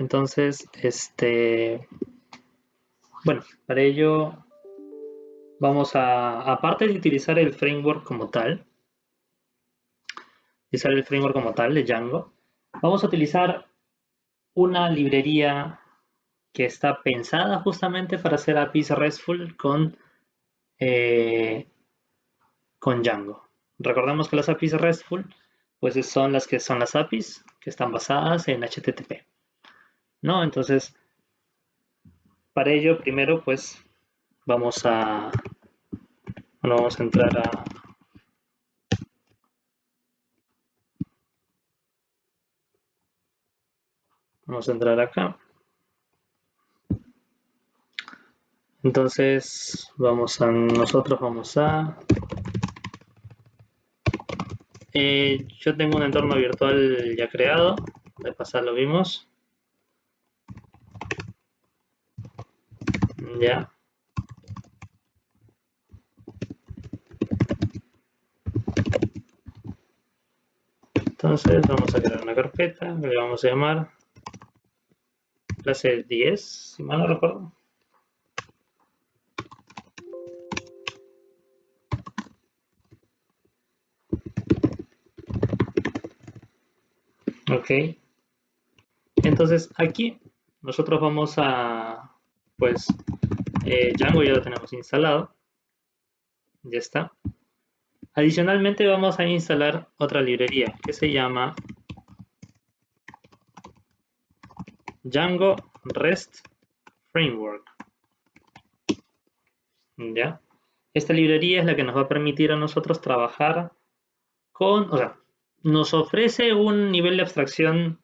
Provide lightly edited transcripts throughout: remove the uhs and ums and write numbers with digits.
Entonces, bueno, para ello vamos aparte de utilizar el framework como tal, de Django, vamos a utilizar una librería que está pensada justamente para hacer APIs RESTful eh, con Django. Recordemos que las APIs RESTful pues son las APIs que están basadas en HTTP, ¿no? Entonces, para ello, primero pues vamos a, bueno, vamos a entrar acá. Entonces, nosotros vamos a yo tengo un entorno virtual ya creado, de pasar lo vimos, ya. Entonces vamos a crear una carpeta que le vamos a llamar clase 10, si mal no recuerdo. Ok. Entonces aquí nosotros vamos a, pues, Django ya lo tenemos instalado. Ya está. Adicionalmente vamos a instalar otra librería que se llama Django REST Framework. ¿Ya? Esta librería es la que nos va a permitir a nosotros trabajar o sea, nos ofrece un nivel de abstracción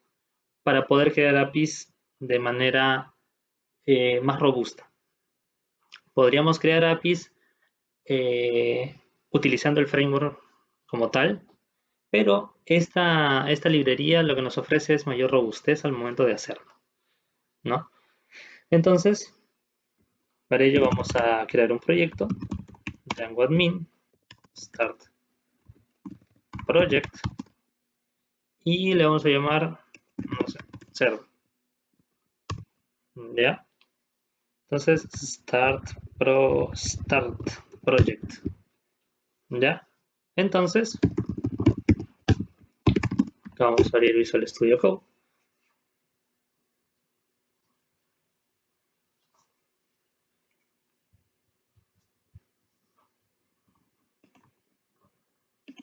para poder crear APIs de manera más robusta. Podríamos crear APIs utilizando el framework como tal, pero esta librería lo que nos ofrece es mayor robustez al momento de hacerlo, ¿no? Entonces, para ello vamos a crear un proyecto, Django admin, start project, y le vamos a llamar, no sé, 0. ¿Ya? Entonces, start project. ¿Ya? Entonces, vamos a abrir Visual Studio Code.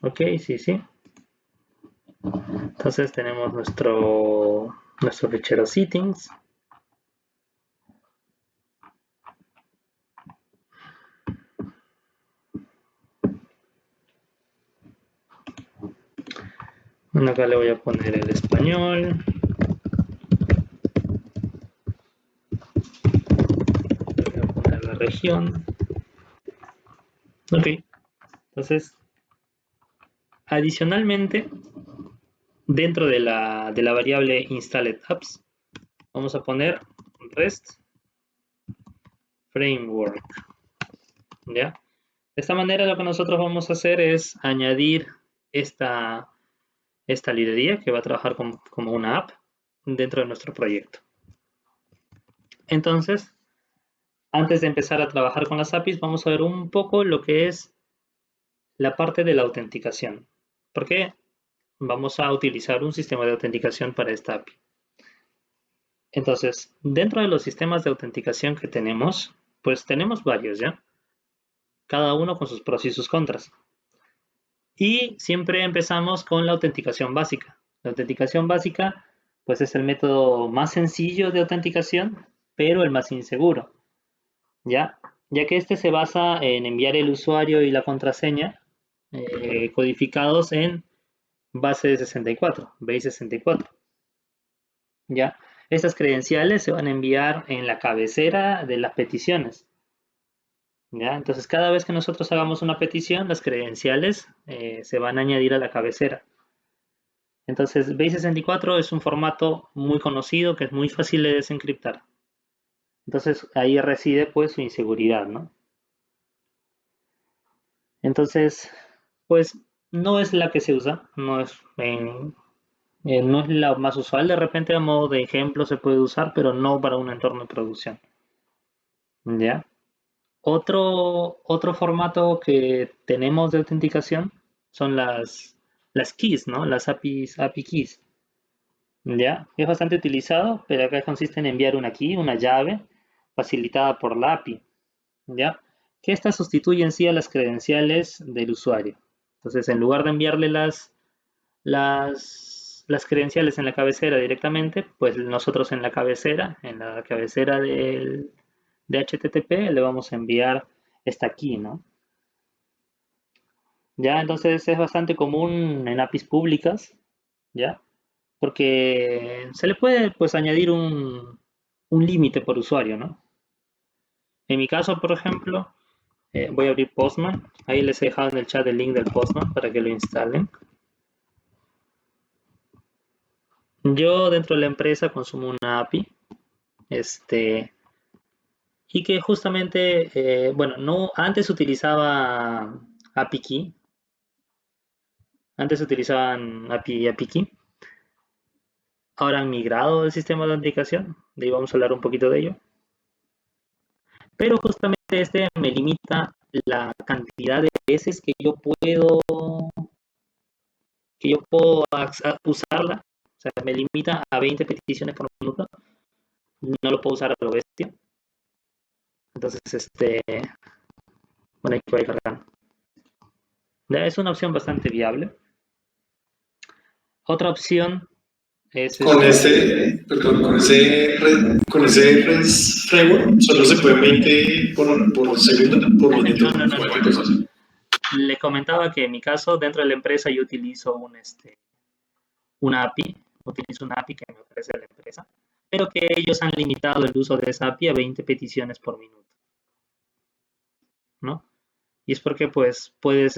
Ok, sí, sí. Entonces tenemos nuestro fichero settings. Bueno, acá le voy a poner el español. Le voy a poner la región. Ok. Entonces, adicionalmente, dentro de la variable installed apps, vamos a poner REST framework. ¿Ya? De esta manera lo que nosotros vamos a hacer es añadir esta librería que va a trabajar como una app dentro de nuestro proyecto. Entonces, antes de empezar a trabajar con las APIs, vamos a ver un poco lo que es la parte de la autenticación. Porque vamos a utilizar un sistema de autenticación para esta API. Entonces, dentro de los sistemas de autenticación que tenemos, pues tenemos varios, ¿ya? Cada uno con sus pros y sus contras. Y siempre empezamos con la autenticación básica. La autenticación básica, pues es el método más sencillo de autenticación, pero el más inseguro, ¿ya? Ya que este se basa en enviar el usuario y la contraseña codificados en base de 64, base64, ¿ya? Estas credenciales se van a enviar en la cabecera de las peticiones, ¿ya? Entonces, cada vez que nosotros hagamos una petición, las credenciales se van a añadir a la cabecera. Entonces, base64 es un formato muy conocido que es muy fácil de desencriptar. Entonces, ahí reside pues su inseguridad, ¿no? Entonces, pues no es la que se usa, No es la más usual, de repente a modo de ejemplo se puede usar, pero no para un entorno de producción. ¿Ya? Otro formato que tenemos de autenticación son las keys, ¿no? Las API keys. ¿Ya? Es bastante utilizado, pero acá consiste en enviar una key, una llave, facilitada por la API. ¿Ya? Que esta sustituye en sí a las credenciales del usuario. Entonces, en lugar de enviarle las credenciales en la cabecera directamente, pues nosotros en la cabecera de HTTP, le vamos a enviar esta key, ¿no? Ya, entonces es bastante común en APIs públicas, ¿ya? Porque se le puede, pues, añadir un límite por usuario, ¿no? En mi caso, por ejemplo, voy a abrir Postman. Ahí les he dejado en el chat el link del Postman para que lo instalen. Yo dentro de la empresa consumo una API, este, y que justamente, bueno, no, antes utilizaba API Key, antes utilizaban API Key, ahora han migrado el sistema de autenticación, de ahí vamos a hablar un poquito de ello, pero justamente este me limita la cantidad de veces que yo puedo usarla, o sea, me limita a 20 peticiones por minuto, no lo puedo usar a lo bestia, entonces, bueno, hay que ir cargando. Ya es una opción bastante viable. Otra opción es Con ese, perdón, con ese framework solo se puede 20 por segundo, por minuto, no, no, no, no. cualquier cosa. Le comentaba que en mi caso, dentro de la empresa, yo utilizo una API, utilizo una API que me ofrece la empresa, pero que ellos han limitado el uso de esa API a 20 peticiones por minuto, ¿no? Y es porque, pues, puedes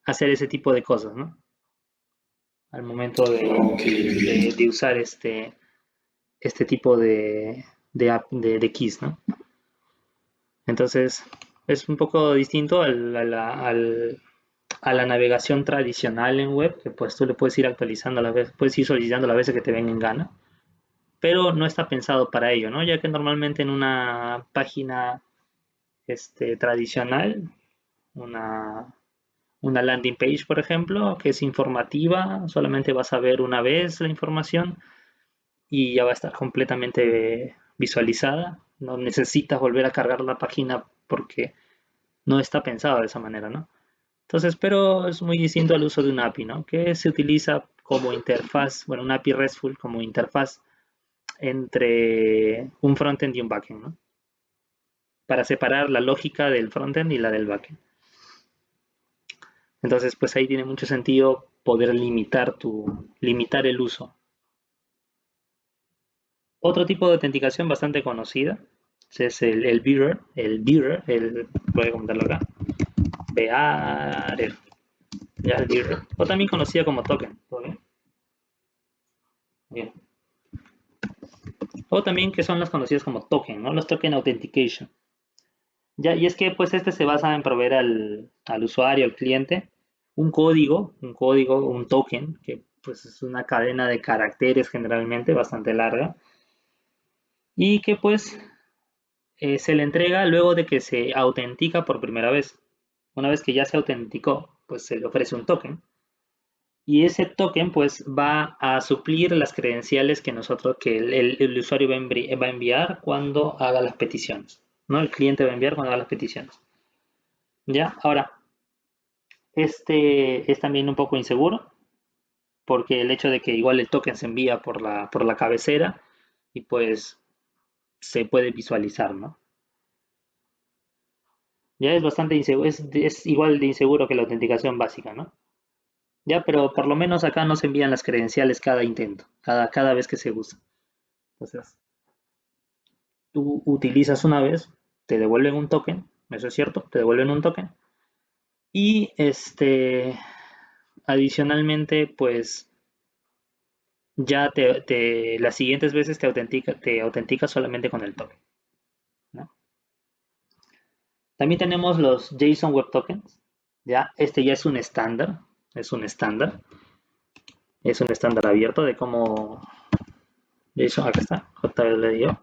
hacer ese tipo de cosas, ¿no? Al momento Ok, de usar este tipo de keys, ¿no? Entonces, es un poco distinto a la navegación tradicional en web, que pues tú le puedes ir actualizando a la vez, puedes ir solicitando las veces que te venga en gana, pero no está pensado para ello, ¿no? Ya que normalmente en una página tradicional, una, una landing page, por ejemplo, que es informativa, solamente vas a ver una vez la información y ya va a estar completamente visualizada. No necesitas volver a cargar la página porque no está pensado de esa manera, ¿no? Entonces, pero es muy distinto al uso de un API, ¿no? Que se utiliza como interfaz, bueno, un API RESTful como interfaz entre un frontend y un backend, ¿no? Para separar la lógica del frontend y la del backend. Entonces, pues ahí tiene mucho sentido poder limitar el uso. Otro tipo de autenticación bastante conocida es el bearer, voy a comentarlo acá, bearer, ya el bearer, o también conocida como token, ¿todo bien? Bien. O también que son las conocidas como token, ¿no? Los token authentication. Ya, y es que pues se basa en proveer al usuario, al cliente, un token, que pues es una cadena de caracteres generalmente bastante larga, y que pues se le entrega luego de que se autentica por primera vez. Una vez que ya se autenticó, pues se le ofrece un token. Y ese token pues va a suplir las credenciales que el usuario va a enviar cuando haga las peticiones, ¿no? El cliente va a enviar cuando haga las peticiones. ¿Ya? Ahora, este es también un poco inseguro porque el hecho de que igual el token se envía por la cabecera y pues se puede visualizar, ¿no? Ya es bastante inseguro, es igual de inseguro que la autenticación básica, ¿no? Ya, pero por lo menos acá no se envían las credenciales cada intento, cada vez que se usa. Entonces, tú utilizas una vez, te devuelven un token, eso es cierto, te devuelven un token. Y adicionalmente, pues ya las siguientes veces te autentica solamente con el token, ¿no? También tenemos los JSON Web Tokens, ya, ya es un estándar, Es un estándar abierto de cómo JSON, acá está, JLDO,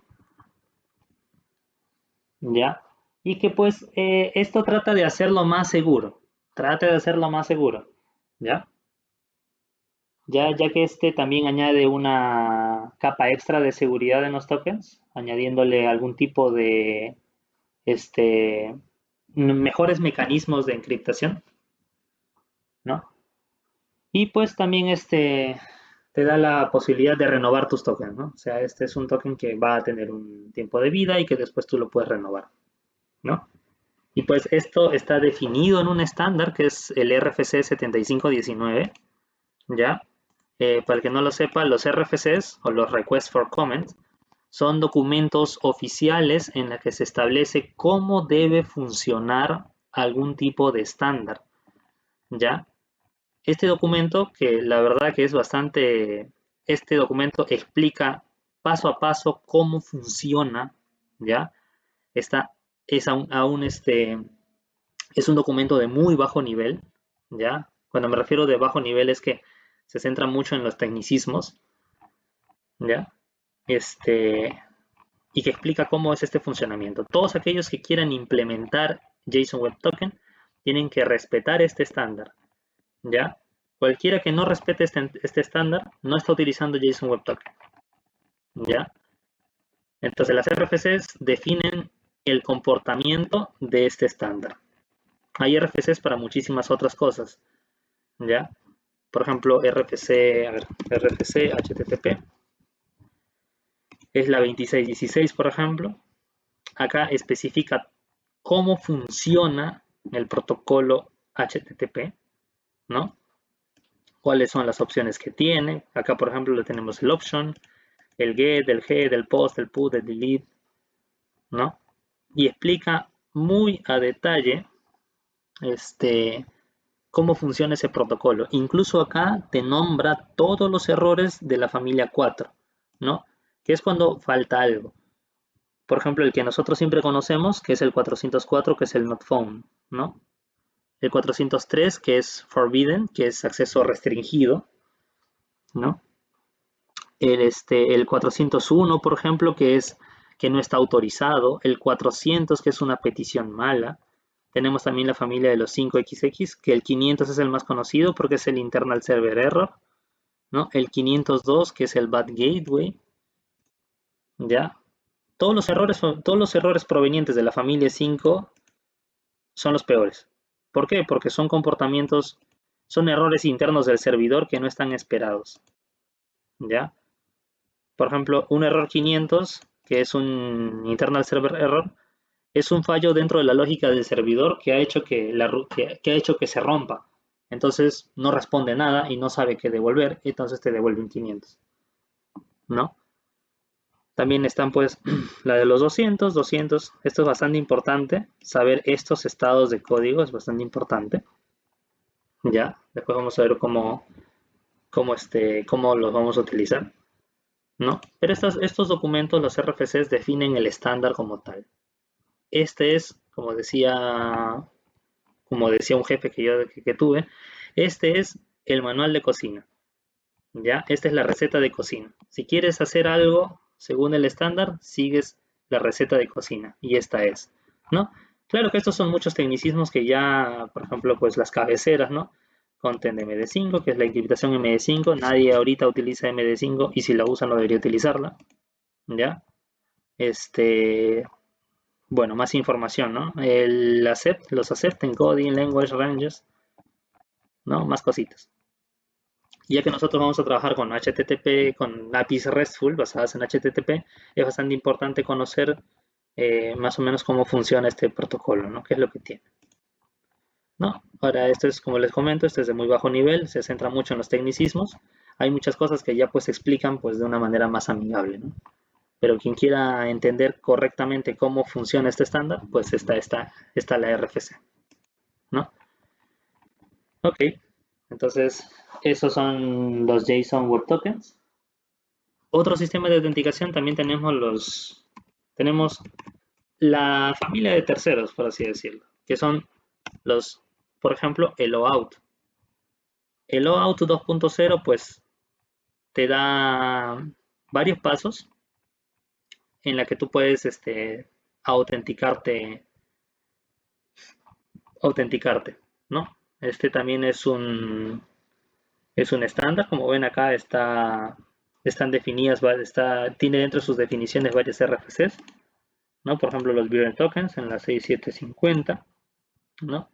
ya. Y que pues esto trata de hacerlo más seguro. Trata de hacerlo más seguro, ¿ya? Ya que este también añade una capa extra de seguridad en los tokens, añadiéndole algún tipo de mejores mecanismos de encriptación, ¿no? Y pues también te da la posibilidad de renovar tus tokens, ¿no? O sea, este es un token que va a tener un tiempo de vida y que después tú lo puedes renovar, ¿no? Y pues esto está definido en un estándar que es el RFC 7519, ¿ya? Para el que no lo sepa, los RFCs o los Requests for Comment son documentos oficiales en los que se establece cómo debe funcionar algún tipo de estándar, ¿ya? Este documento, que la verdad que es bastante, este documento explica paso a paso cómo funciona, ¿ya? Esta es es un documento de muy bajo nivel, ¿ya? Cuando me refiero de bajo nivel es que se centra mucho en los tecnicismos, ¿ya? Este, y que explica cómo es este funcionamiento. Todos aquellos que quieran implementar JSON Web Token tienen que respetar este estándar, ¿ya? Cualquiera que no respete este estándar no está utilizando JSON Web Token, ¿ya? Entonces las RFCs definen el comportamiento de este estándar. Hay RFCs para muchísimas otras cosas, ¿ya? Por ejemplo, RFC HTTP es la 2616, por ejemplo. Acá especifica cómo funciona el protocolo HTTP, ¿no? Cuáles son las opciones que tiene. Acá, por ejemplo, le tenemos el option, el get, el head, el post, el put, el delete, ¿no? Y explica muy a detalle cómo funciona ese protocolo. Incluso acá te nombra todos los errores de la familia 4, ¿no? Que es cuando falta algo. Por ejemplo, el que nosotros siempre conocemos, que es el 404, que es el not found, ¿no? El 403, que es forbidden, que es acceso restringido, ¿no? El 401, por ejemplo, que es que no está autorizado. El 400, que es una petición mala. Tenemos también la familia de los 5XX, que el 500 es el más conocido porque es el internal server error, ¿no? El 502, que es el bad gateway, ¿ya? Todos los errores provenientes de la familia 5 son los peores. ¿Por qué? Porque son comportamientos, son errores internos del servidor que no están esperados, ¿ya? Por ejemplo, un error 500, que es un internal server error, es un fallo dentro de la lógica del servidor que ha hecho que ha hecho que se rompa. Entonces no responde nada y no sabe qué devolver, entonces te devuelve un 500, ¿no? También están pues la de los 200. Esto es bastante importante, saber estos estados de código es bastante importante, ¿ya? Después vamos a ver cómo los vamos a utilizar, ¿no? Pero estos documentos, los RFCs, definen el estándar como tal. Este es, como decía un jefe que tuve, este es el manual de cocina, ¿ya? Esta es la receta de cocina. Si quieres hacer algo según el estándar, sigues la receta de cocina y esta es, ¿no? Claro que estos son muchos tecnicismos que ya, por ejemplo, pues las cabeceras, ¿no? Content MD5, que es la encriptación MD5. Nadie ahorita utiliza MD5 y si la usa no debería utilizarla, ¿ya? Bueno, más información, ¿no? Los accept, encoding, language, ranges, ¿no? Más cositas. Ya que nosotros vamos a trabajar con HTTP, con APIs RESTful basadas en HTTP, es bastante importante conocer más o menos cómo funciona este protocolo, ¿no? ¿Qué es lo que tiene? ¿No? Ahora, esto es, como les comento, esto es de muy bajo nivel, se centra mucho en los tecnicismos. Hay muchas cosas que ya pues se explican pues de una manera más amigable, ¿no? Pero quien quiera entender correctamente cómo funciona este estándar, pues está la RFC, ¿no? Ok, entonces esos son los JSON Web Tokens. Otro sistema de autenticación también tenemos la familia de terceros, por así decirlo, que son los, por ejemplo, el OAuth. El OAuth 2.0, pues te da varios pasos en la que tú puedes autenticarte, autenticarte, ¿no? Este también es un estándar, como ven acá están definidas, tiene dentro de sus definiciones varias RFCs, ¿no? Por ejemplo, los Bearer Tokens en la 6750, ¿no?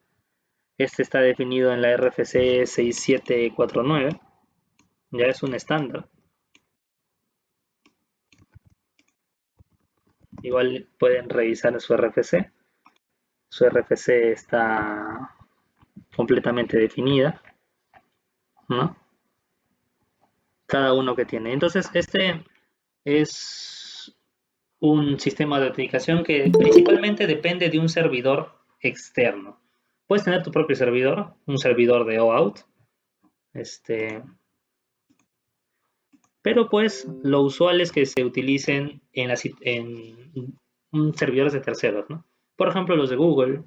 Este está definido en la RFC 6749, ya es un estándar. Igual pueden revisar su RFC. Su RFC está completamente definida, ¿no? Cada uno que tiene. Entonces, este es un sistema de autenticación que principalmente depende de un servidor externo. Puedes tener tu propio servidor, un servidor de OAuth, pero pues lo usual es que se utilicen en servidores de terceros, ¿no? Por ejemplo, los de Google,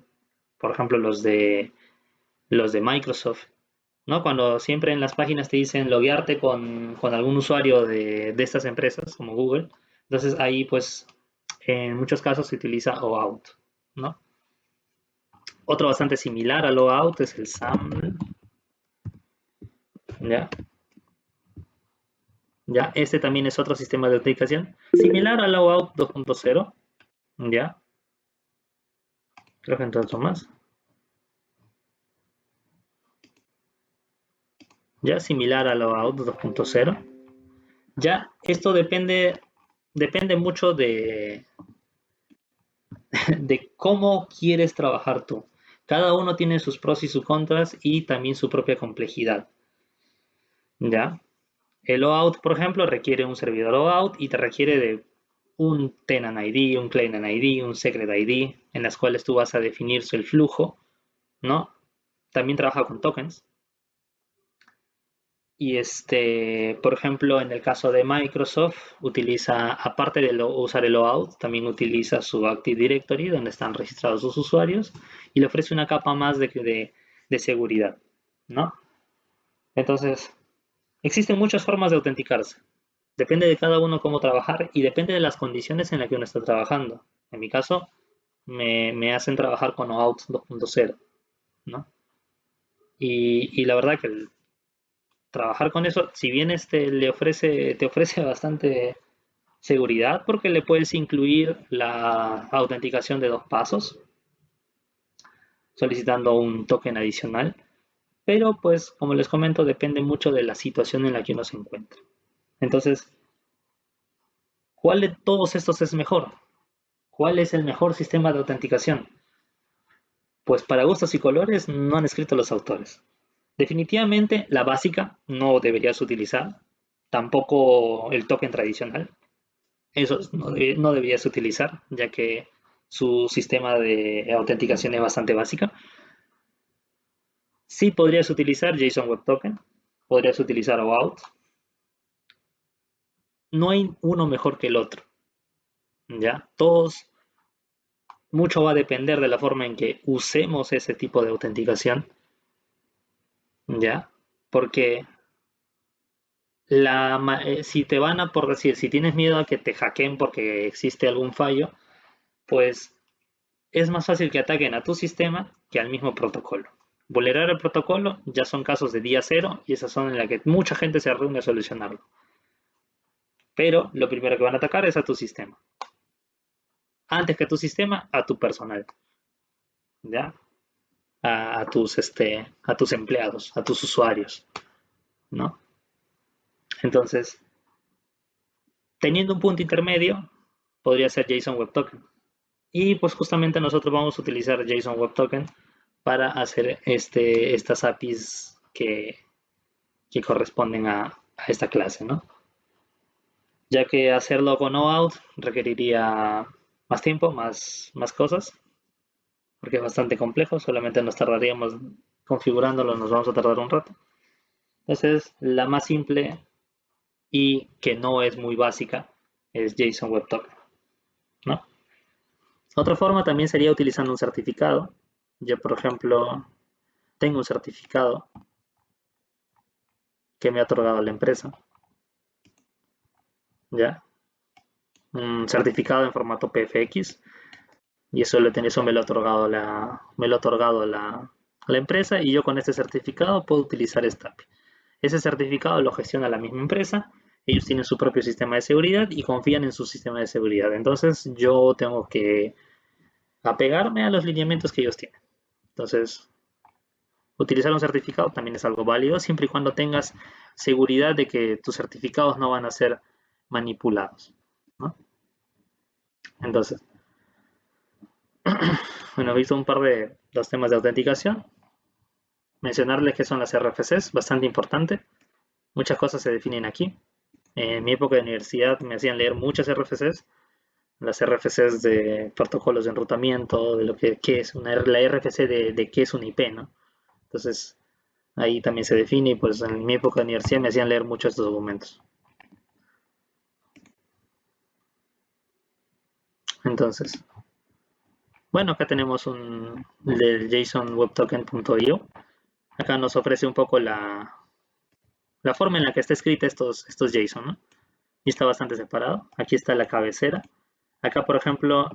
por ejemplo, los de Microsoft, ¿no? Cuando siempre en las páginas te dicen loguearte con algún usuario de estas empresas, como Google, entonces ahí pues en muchos casos se utiliza OAuth, ¿no? Otro bastante similar al OAuth es el SAML, ¿ya? Ya, este también es otro sistema de autenticación similar al OAuth 2.0, ¿ya? Creo que entonces otro más. Ya, similar al OAuth 2.0. Ya, esto depende mucho de cómo quieres trabajar tú. Cada uno tiene sus pros y sus contras y también su propia complejidad. ¿Ya? El OAuth, por ejemplo, requiere un servidor OAuth y te requiere de un tenant ID, un client ID, un secret ID, en las cuales tú vas a definir el flujo, ¿no? También trabaja con tokens. Y por ejemplo, en el caso de Microsoft, utiliza, aparte de usar el OAuth, también utiliza su Active Directory, donde están registrados sus usuarios, y le ofrece una capa más de seguridad, ¿no? Entonces, existen muchas formas de autenticarse. Depende de cada uno cómo trabajar y depende de las condiciones en las que uno está trabajando. En mi caso, me hacen trabajar con OAuth 2.0, ¿no? Y la verdad que trabajar con eso, si bien te ofrece bastante seguridad porque le puedes incluir la autenticación de 2 pasos, solicitando un token adicional, pero pues como les comento, depende mucho de la situación en la que uno se encuentra. Entonces, ¿cuál de todos estos es mejor? ¿Cuál es el mejor sistema de autenticación? Pues para gustos y colores no han escrito los autores. Definitivamente la básica no deberías utilizar, tampoco el token tradicional. Eso no deberías utilizar, ya que su sistema de autenticación es bastante básica. Sí podrías utilizar JSON Web Token, podrías utilizar OAuth. No hay uno mejor que el otro, ¿ya? Mucho va a depender de la forma en que usemos ese tipo de autenticación, ¿ya? Porque si te van a, por decir, si tienes miedo a que te hackeen porque existe algún fallo, pues es más fácil que ataquen a tu sistema que al mismo protocolo. Vulnerar el protocolo ya son casos de día cero y esas son en las que mucha gente se reúne a solucionarlo. Pero lo primero que van a atacar es a tu sistema. Antes que a tu sistema, a tu personal. ¿Ya? A tus empleados, a tus usuarios. ¿No? Entonces, teniendo un punto intermedio, podría ser JSON Web Token. Y pues justamente nosotros vamos a utilizar JSON Web Token para hacer estas APIs que corresponden a esta clase, ¿no? Ya que hacerlo con OAuth requeriría más tiempo, más cosas, porque es bastante complejo, solamente nos tardaríamos configurándolo, nos vamos a tardar un rato. Entonces, la más simple y que no es muy básica es JSON Web Token, ¿no? Otra forma también sería utilizando un certificado. Yo, por ejemplo, tengo un certificado que me ha otorgado la empresa. ¿ya? Un certificado en formato PFX, y eso me lo ha otorgado la empresa, y yo con este certificado puedo utilizar esta API. Ese certificado lo gestiona la misma empresa, ellos tienen su propio sistema de seguridad y confían en su sistema de seguridad. Entonces yo tengo que apegarme a los lineamientos que ellos tienen. Entonces, utilizar un certificado también es algo válido, siempre y cuando tengas seguridad de que tus certificados no van a ser manipulados, ¿no? Entonces, bueno, he visto un par de los temas de autenticación. Mencionarles que son las RFCs, bastante importante. Muchas cosas se definen aquí. En mi época de universidad me hacían leer muchas RFCs, las RFCs de protocolos de enrutamiento, de lo que es la RFC de qué es una IP, ¿no? Entonces, ahí también se define, y pues en mi época de universidad me hacían leer muchos estos documentos. Entonces, bueno, acá tenemos un del JSON-WebToken.io. Acá nos ofrece un poco la forma en la que está escrita estos JSON, ¿no? Y está bastante separado. Aquí está la cabecera. Acá, por ejemplo,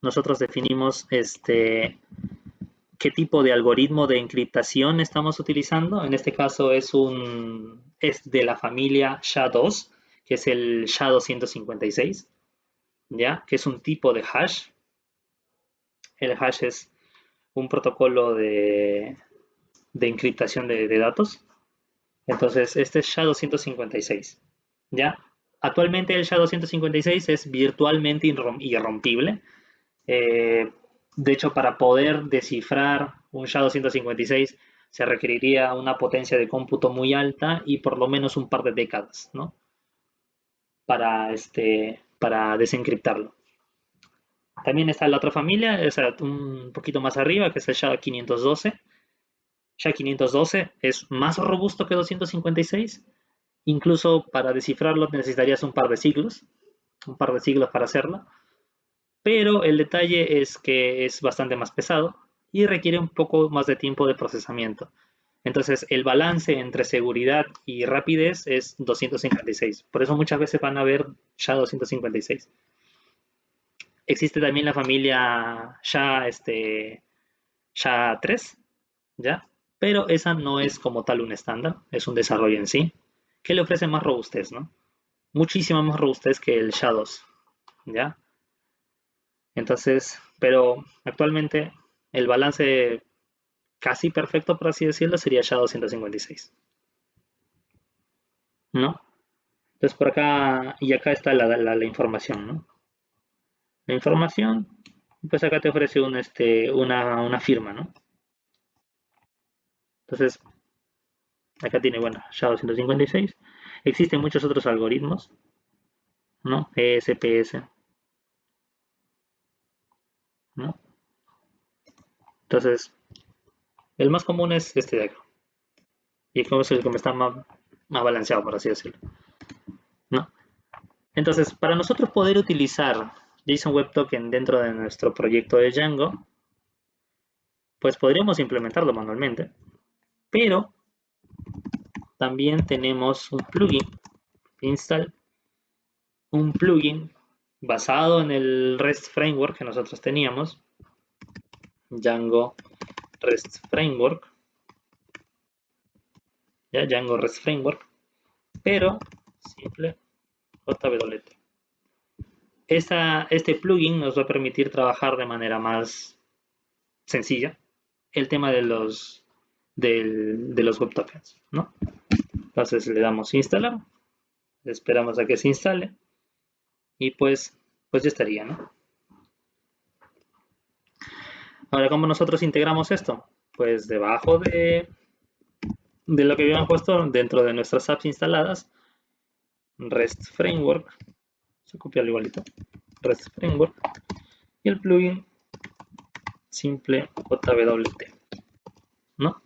nosotros definimos qué tipo de algoritmo de encriptación estamos utilizando. En este caso es de la familia SHA-2, que es el SHA-256, ¿ya? Que es un tipo de hash. El hash es un protocolo de encriptación de datos. Entonces, este es SHA-256, ¿ya? Actualmente el SHA-256 es virtualmente irrompible. Eh, de hecho, para poder descifrar un SHA-256 se requeriría una potencia de cómputo muy alta y por lo menos un par de décadas, ¿no? Para desencriptarlo. También está la otra familia, o sea, un poquito más arriba, que es el SHA-512. SHA-512 es más robusto que 256. Incluso para descifrarlo necesitarías un par de siglos para hacerlo. Pero el detalle es que es bastante más pesado y requiere un poco más de tiempo de procesamiento. Entonces, el balance entre seguridad y rapidez es 256. Por eso muchas veces van a ver SHA-256. Existe también la familia SHA-3, ¿ya? Pero esa no es como tal un estándar, es un desarrollo en sí, que le ofrece más robustez, ¿no? Muchísima más robustez que el SHA-2, ¿ya? Entonces, pero actualmente el balance casi perfecto, por así decirlo, sería SHA-256, ¿no? Entonces por acá, y acá está la información, ¿no? La información, pues acá te ofrece una firma, ¿no? Entonces, acá tiene, bueno, SHA-256. Existen muchos otros algoritmos, ¿no? ESPS, ¿no? Entonces, el más común es este de acá. Y como es el que me está más balanceado, por así decirlo, ¿no? Entonces, para nosotros poder utilizar JSON Web Token dentro de nuestro proyecto de Django, pues podríamos implementarlo manualmente, pero también tenemos un plugin, install, un plugin basado en el REST Framework que nosotros teníamos, Django REST Framework, ¿ya? Django REST Framework, pero simple JWT. Este plugin nos va a permitir trabajar de manera más sencilla el tema de los web tokens, ¿no? Entonces le damos instalar, esperamos a que se instale y pues ya estaría, ¿no? Ahora, ¿cómo nosotros integramos esto? Pues debajo de lo que habíamos puesto dentro de nuestras apps instaladas, REST Framework, se copia igualito, REST Framework, y el plugin simple JWT, ¿no?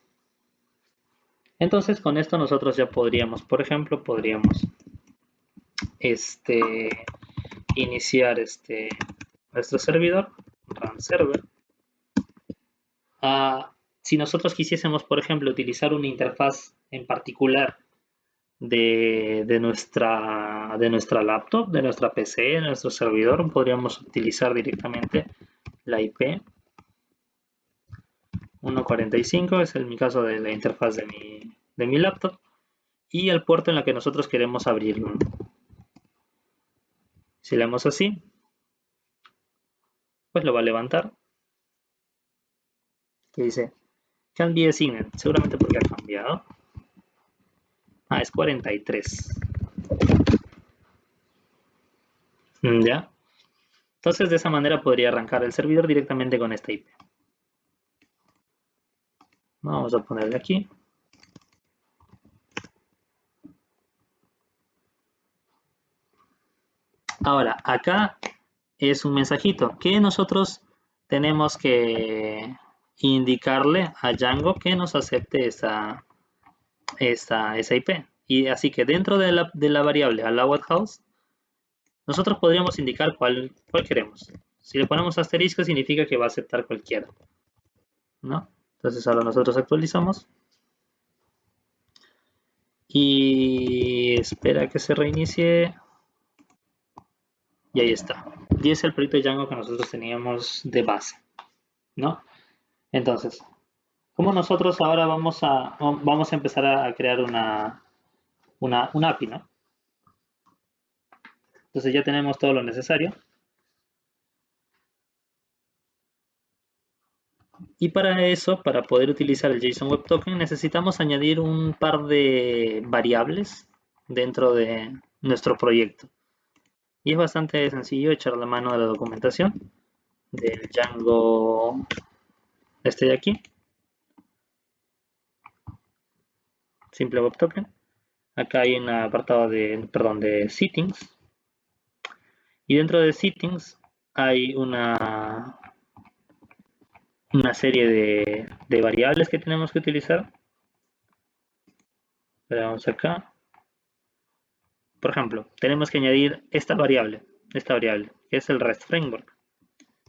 Entonces con esto nosotros ya podríamos, por ejemplo, iniciar nuestro servidor, run server. Si nosotros quisiésemos, por ejemplo, utilizar una interfaz en particular de nuestra laptop, de nuestra PC, de nuestro servidor, podríamos utilizar directamente la IP 1.45, es mi caso de la interfaz de mi laptop, y el puerto en el que nosotros queremos abrirlo. Si le damos así, pues lo va a levantar, que dice can be assigned, seguramente porque ha cambiado. Es 43. ¿Ya? Entonces de esa manera podría arrancar el servidor directamente con esta IP. Vamos a ponerle aquí. Ahora, acá es un mensajito que nosotros tenemos que indicarle a Django que nos acepte esa IP. Y así que dentro de la variable allowed host, nosotros podríamos indicar cuál queremos. Si le ponemos asterisco significa que va a aceptar cualquiera, ¿no? Entonces ahora nosotros actualizamos. Y espera que se reinicie. Y ahí está. Y es el proyecto de Django que nosotros teníamos de base, ¿no? Entonces, ¿cómo nosotros ahora vamos a empezar a crear una API, ¿no? Entonces ya tenemos todo lo necesario. Y para eso, para poder utilizar el JSON Web Token, necesitamos añadir un par de variables dentro de nuestro proyecto. Y es bastante sencillo echar la mano de la documentación del Django de aquí. Simple Web Token. Acá hay un apartado de settings. Y dentro de settings hay una serie de variables que tenemos que utilizar. Vamos acá. Por ejemplo, tenemos que añadir esta variable, que es el REST Framework.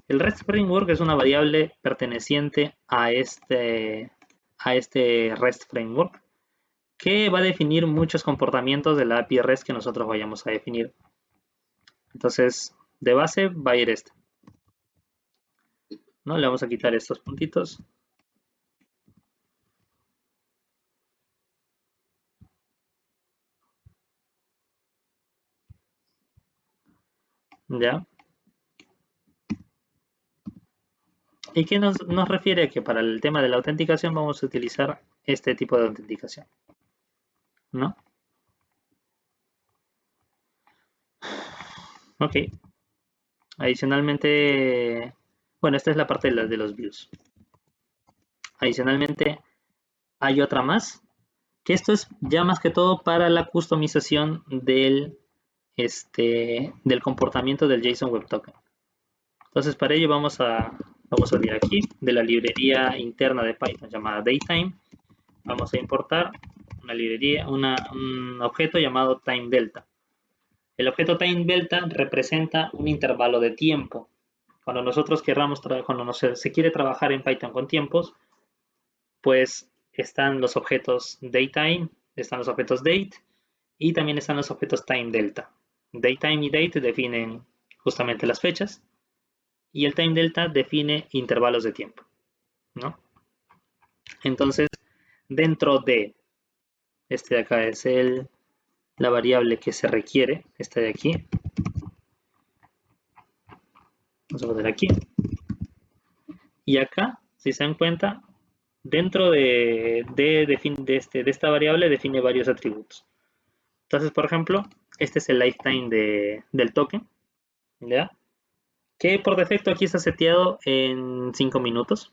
El REST Framework es una variable perteneciente a este REST Framework que va a definir muchos comportamientos de la API REST que nosotros vayamos a definir. Entonces, de base va a ir este. ¿No? Le vamos a quitar estos puntitos. ¿Ya? ¿Y qué nos refiere? Que para el tema de la autenticación vamos a utilizar este tipo de autenticación, ¿no? Ok. Adicionalmente, bueno, esta es la parte de los views. Adicionalmente, hay otra más, que esto es ya más que todo para la customización del comportamiento del JSON Web Token. Entonces, para ello vamos a venir aquí de la librería interna de Python llamada Datetime. Vamos a importar una librería, un objeto llamado TimeDelta. El objeto TimeDelta representa un intervalo de tiempo. Cuando nosotros cuando se quiere trabajar en Python con tiempos, pues están los objetos datetime, están los objetos date y también están los objetos timeDelta. Datetime y date definen justamente las fechas y el timeDelta define intervalos de tiempo, ¿no? Entonces, dentro de este de acá es la variable que se requiere, esta de aquí. Vamos a poner aquí. Y acá, si se dan cuenta, dentro de esta variable define varios atributos. Entonces, por ejemplo, este es el lifetime del token, ¿ya? Que por defecto aquí está seteado en 5 minutos.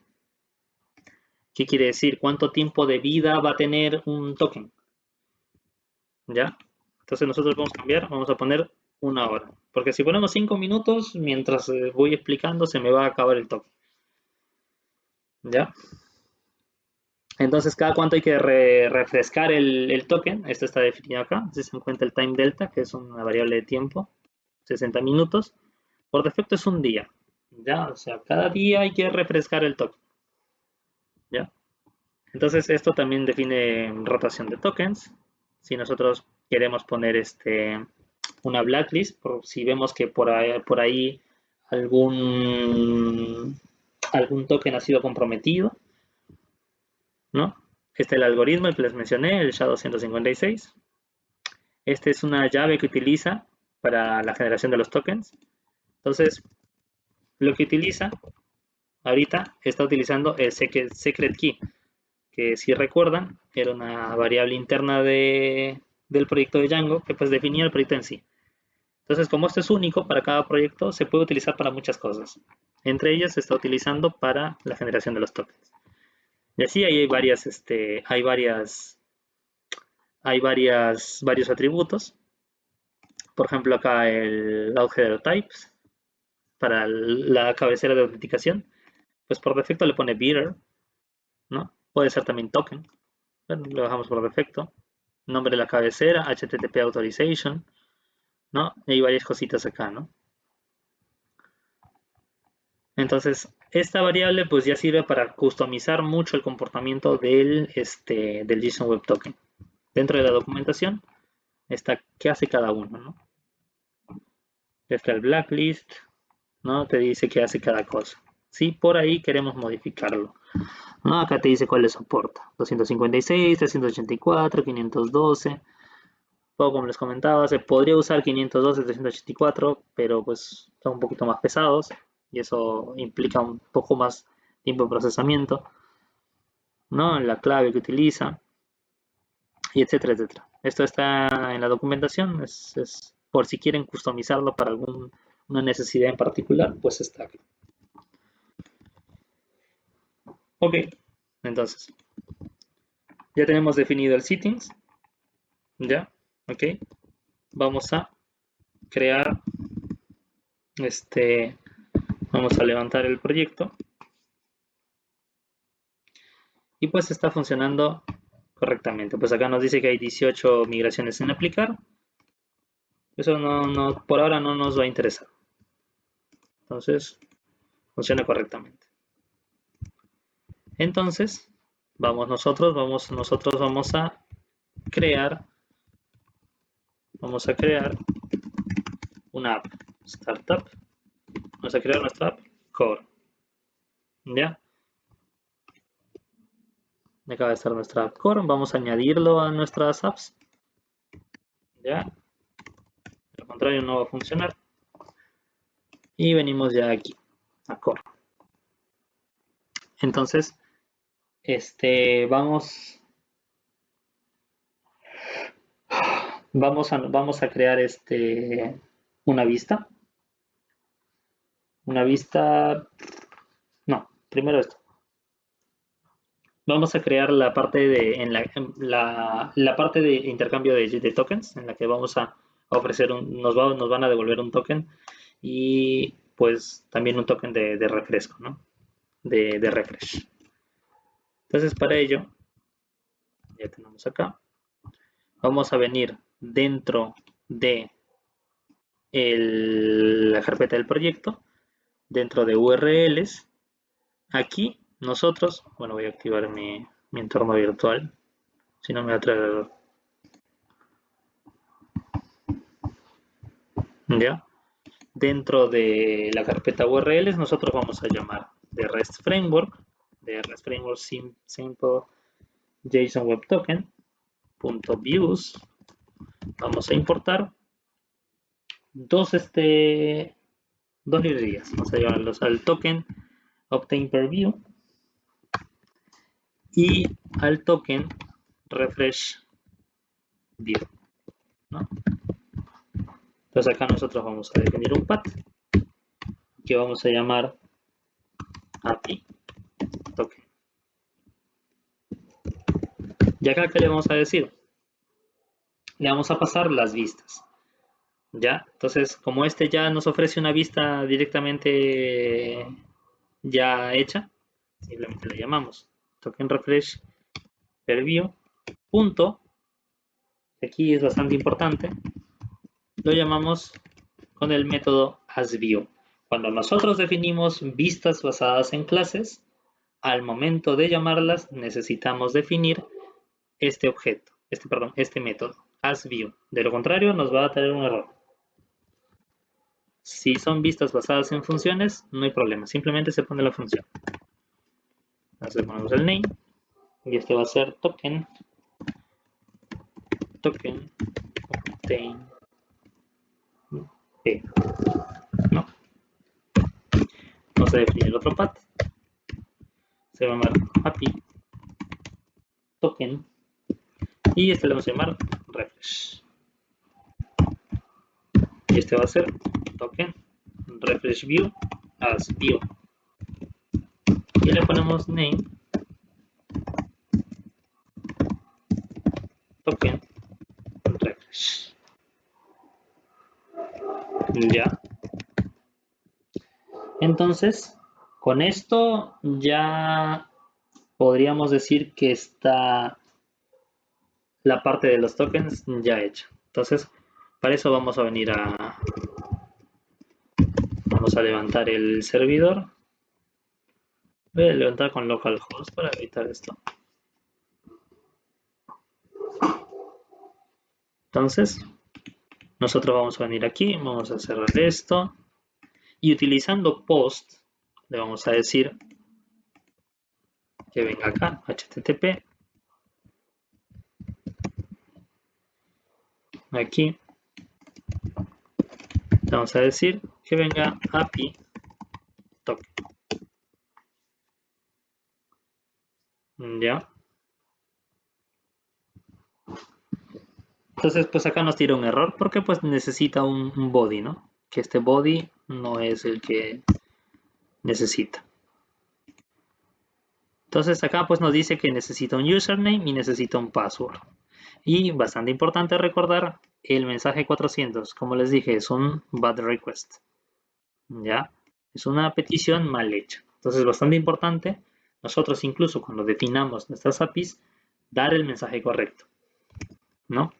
¿Qué quiere decir? ¿Cuánto tiempo de vida va a tener un token? ¿Ya? Entonces nosotros vamos a cambiar, vamos a poner 1 hora. Porque si ponemos 5 minutos, mientras voy explicando, se me va a acabar el token. ¿Ya? Entonces, cada cuánto hay que refrescar el token. Esto está definido acá. Si se encuentra el time delta, que es una variable de tiempo, 60 minutos. Por defecto es un día. ¿Ya? O sea, cada día hay que refrescar el token. ¿Ya? Entonces, esto también define rotación de tokens. si nosotros queremos poner una blacklist, por si vemos que por ahí algún token ha sido comprometido, ¿no? Este es el algoritmo, el que les mencioné, el SHA-256. Esta es una llave que utiliza para la generación de los tokens. Entonces, lo que utiliza ahorita está utilizando el secret key, que si recuerdan era una variable interna del proyecto de Django que pues definía el proyecto en sí. Entonces, como esto es único para cada proyecto, se puede utilizar para muchas cosas. Entre ellas se está utilizando para la generación de los tokens. Y así ahí hay varios atributos. Por ejemplo, acá el types para la cabecera de autenticación, pues por defecto le pone bearer, ¿no? Puede ser también token. Bueno, lo dejamos por defecto. Nombre de la cabecera, HTTP authorization, ¿no? Y hay varias cositas acá, ¿no? Entonces, esta variable pues ya sirve para customizar mucho el comportamiento del JSON Web Token. Dentro de la documentación está qué hace cada uno, ¿no? Está el blacklist, ¿no? Te dice qué hace cada cosa. Si por ahí queremos modificarlo, ¿no? Acá te dice cuál le soporta. 256, 384, 512. Como les comentaba, se podría usar 512, 384, pero pues son un poquito más pesados y eso implica un poco más tiempo de procesamiento, ¿no? La clave que utiliza, y etcétera, etcétera. Esto está en la documentación, es por si quieren customizarlo para alguna necesidad en particular, pues está aquí. Ok, entonces, ya tenemos definido el settings, ya, ok. Vamos a crear, vamos a levantar el proyecto. Y pues está funcionando correctamente. Pues acá nos dice que hay 18 migraciones sin aplicar. Eso por ahora no nos va a interesar. Entonces, funciona correctamente. Entonces, nosotros vamos a crear una app startup. Vamos a crear nuestra app core. ¿Ya? Acá va a estar nuestra app core. Vamos a añadirlo a nuestras apps. ¿Ya? De lo contrario no va a funcionar. Y venimos ya aquí a core. Entonces, vamos a crear una vista. Una vista, no, primero esto. Vamos a crear la parte la parte de intercambio de tokens, en la que vamos a ofrecer nos van a devolver un token y pues también un token de refresco, ¿no? De refresh. Entonces para ello, ya tenemos acá, vamos a venir dentro de la carpeta del proyecto, dentro de URLs. Aquí nosotros, bueno, voy a activar mi entorno virtual, si no me va a traer error. ¿Ya? Dentro de la carpeta URLs nosotros vamos a llamar de REST Framework, simple JSON Web Token .views. Vamos a importar dos librerías. Vamos a llevarlos al token obtain per view y al token refresh view, ¿no? Entonces acá nosotros vamos a definir un path que vamos a llamar API token. Y acá, ¿qué le vamos a decir? Le vamos a pasar las vistas. ¿Ya? Entonces, como ya nos ofrece una vista directamente ya hecha, simplemente le llamamos token refresh per view punto, aquí es bastante importante, lo llamamos con el método asView. Cuando nosotros definimos vistas basadas en clases, al momento de llamarlas necesitamos definir este objeto, este método, asView. De lo contrario, nos va a tener un error. Si son vistas basadas en funciones, no hay problema. Simplemente se pone la función. Entonces ponemos el name. Y este va a ser token obtain p. No. Vamos a definir otro path. Se va a llamar API token. Y este le vamos a llamar refresh. Y este va a ser token refresh view as view. Y le ponemos name token refresh. Ya. Entonces, con esto ya podríamos decir que está la parte de los tokens ya hecha. Entonces, para eso vamos a venir vamos a levantar el servidor. Voy a levantar con localhost para evitar esto. Entonces, nosotros vamos a venir aquí, vamos a cerrar esto. Y utilizando post, le vamos a decir que venga acá, http. Aquí. Le vamos a decir que venga API token. ¿Ya? Entonces, pues acá nos tira un error porque pues necesita un body, ¿no? Que este body no es el que necesita. Entonces acá pues nos dice que necesita un username y necesita un password. Y bastante importante recordar el mensaje 400. Como les dije, es un bad request. ¿Ya? Es una petición mal hecha. Entonces, bastante importante, nosotros incluso cuando definamos nuestras APIs, dar el mensaje correcto, ¿no?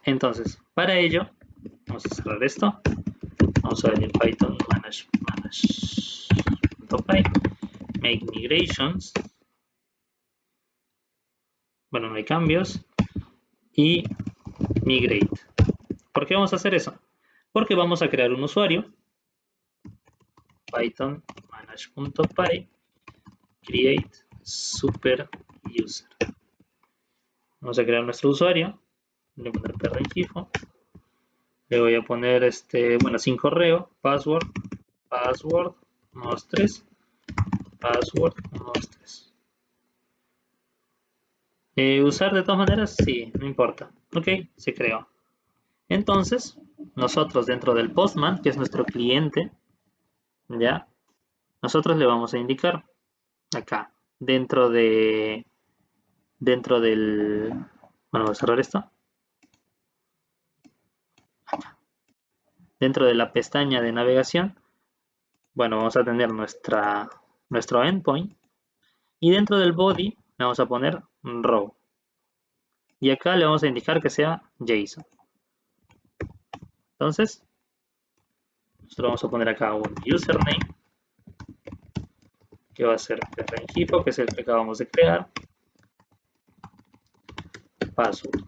Entonces, para ello, vamos a cerrar esto. Vamos a venir Python manage.py, make migrations. Bueno, no hay cambios. Y migrate. ¿Por qué vamos a hacer eso? Porque vamos a crear un usuario. Python manage.py create super user. Vamos a crear nuestro usuario. Le voy a poner prregifo. Le voy a poner sin correo, password, unos 3, password, unos 3. Usar de todas maneras, sí, no importa. Ok, se creó. Entonces, nosotros dentro del Postman, que es nuestro cliente, ¿ya? Nosotros le vamos a indicar acá, dentro del... Bueno, voy a cerrar esto. Acá. Dentro de la pestaña de navegación, bueno, vamos a tener nuestro endpoint. Y dentro del body le vamos a poner row. Y acá le vamos a indicar que sea JSON. Entonces, nosotros vamos a poner acá un username, que va a ser prregifo, que es el que acabamos de crear. Password,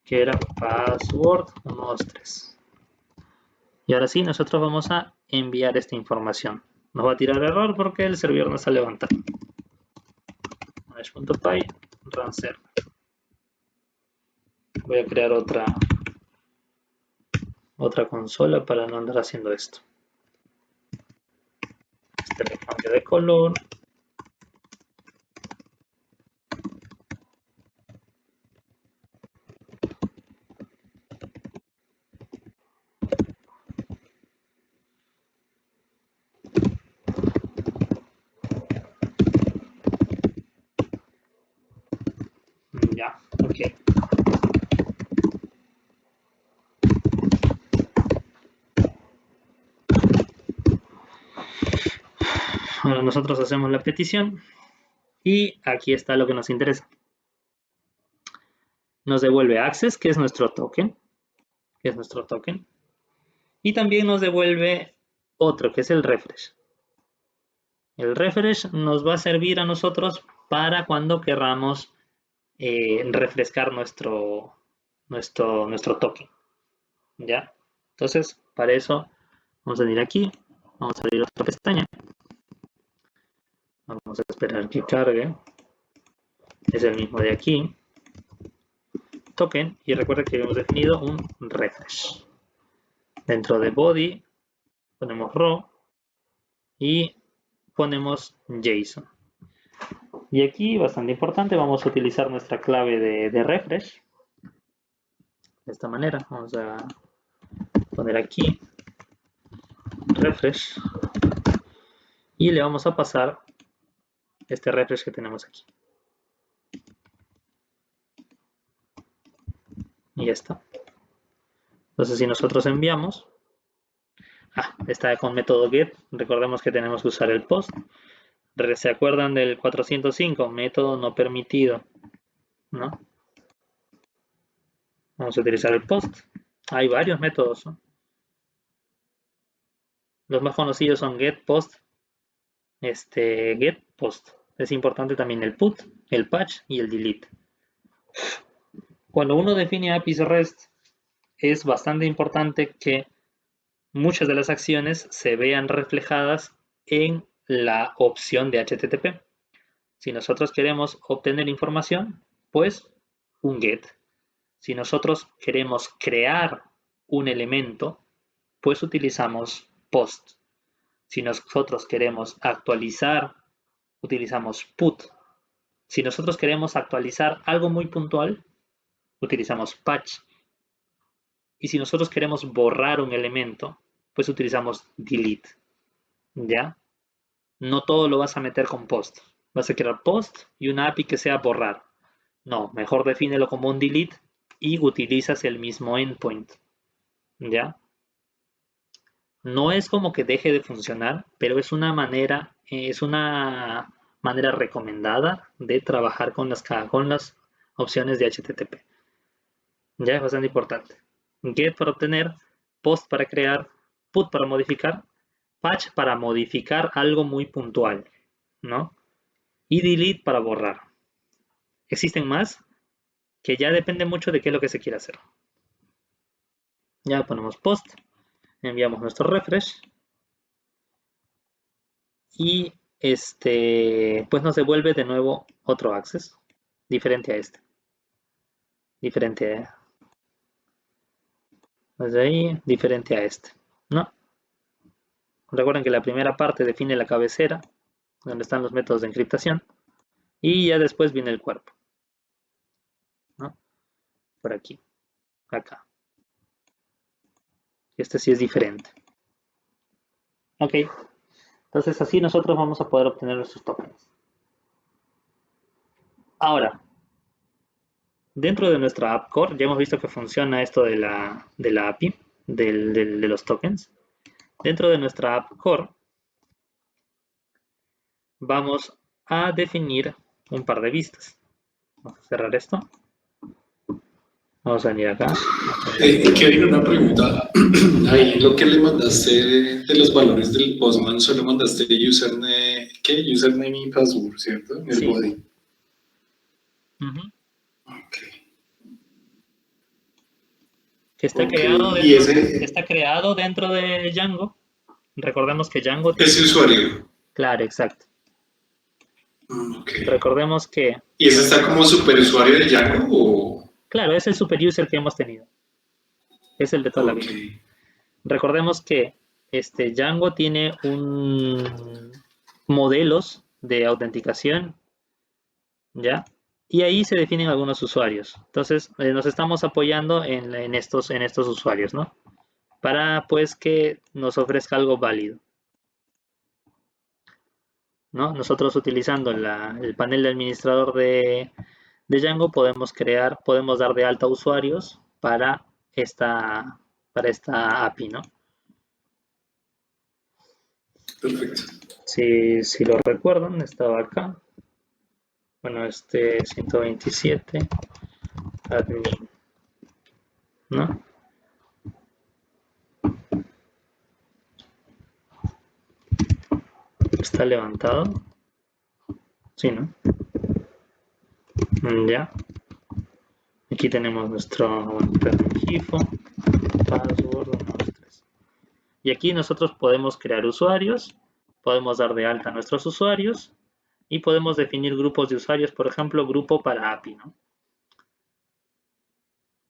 que era password 123. Y ahora sí, nosotros vamos a enviar esta información. Nos va a tirar error porque el servidor no está levantando. Manage.py run server. Voy a crear otra consola para no andar haciendo esto. Le cambio de color. Ya, ok. Ahora nosotros hacemos la petición y aquí está lo que nos interesa. Nos devuelve access, que es nuestro token, y también nos devuelve otro, que es el refresh. El refresh nos va a servir a nosotros para cuando querramos refrescar nuestro token, ¿ya? Entonces, para eso vamos a venir aquí, vamos a abrir otra pestaña, vamos a esperar que cargue, es el mismo de aquí, token, y recuerda que hemos definido un refresh. Dentro de body ponemos raw y ponemos JSON. Y aquí, bastante importante, vamos a utilizar nuestra clave de refresh. De esta manera, vamos a poner aquí refresh y le vamos a pasar este refresh que tenemos aquí. Y ya está. Entonces, si nosotros enviamos, está con método get, recordemos que tenemos que usar el post. ¿Se acuerdan del 405? Método no permitido, ¿no? Vamos a utilizar el post. Hay varios métodos, ¿no? Los más conocidos son get, post, get, post. Es importante también el put, el patch y el delete. Cuando uno define APIs REST, es bastante importante que muchas de las acciones se vean reflejadas en la opción de HTTP. Si nosotros queremos obtener información, pues un get. Si nosotros queremos crear un elemento, pues utilizamos post. Si nosotros queremos actualizar, utilizamos put. Si nosotros queremos actualizar algo muy puntual, utilizamos patch. Y si nosotros queremos borrar un elemento, pues utilizamos delete. ¿Ya? No todo lo vas a meter con post. Vas a crear post y una API que sea borrar. No, mejor defínelo como un delete y utilizas el mismo endpoint. ¿Ya? No es como que deje de funcionar, pero es una manera recomendada de trabajar con las opciones de HTTP. Ya es bastante importante. Get para obtener, post para crear, put para modificar, patch para modificar algo muy puntual, ¿no? Y delete para borrar. Existen más que ya depende mucho de qué es lo que se quiere hacer. Ya ponemos post, enviamos nuestro refresh y pues nos devuelve de nuevo otro access diferente a este. Desde ahí, diferente a este, ¿no? Recuerden que la primera parte define la cabecera, donde están los métodos de encriptación, y ya después viene el cuerpo, ¿no? Por aquí, acá. Este sí es diferente. Ok, entonces así nosotros vamos a poder obtener nuestros tokens. Ahora, dentro de nuestra app core, ya hemos visto que funciona esto de la API, de los tokens. Dentro de nuestra app core, vamos a definir un par de vistas. Vamos a cerrar esto. Vamos a venir acá. Que hay una pregunta. Ahí lo que le mandaste de los valores del Postman, solo mandaste username, ¿qué? Username y password, ¿cierto? En el Sí. body. Okay. Que está, está creado dentro de Django. Recordemos que Django tiene... Ese usuario. Claro, exacto. Recordemos que... ¿Y ese está como superusuario de Django o...? Claro, es el superuser que hemos tenido. Es el de toda la vida. Recordemos que Django tiene modelos de autenticación, ¿ya? Y ahí se definen algunos usuarios. Entonces, nos estamos apoyando en estos usuarios, ¿no? Para, pues, que nos ofrezca algo válido, ¿no? Nosotros utilizando el panel de administrador de Django podemos dar de alta usuarios para esta API, ¿no? Perfecto. Si lo recuerdan, estaba acá. Bueno, 127 admin, ¿no? ¿Está levantado? Sí, ¿no? Ya. Aquí tenemos nuestro GIFO, password 123. Y aquí nosotros podemos crear usuarios, podemos dar de alta a nuestros usuarios y podemos definir grupos de usuarios, por ejemplo, grupo para API, ¿no?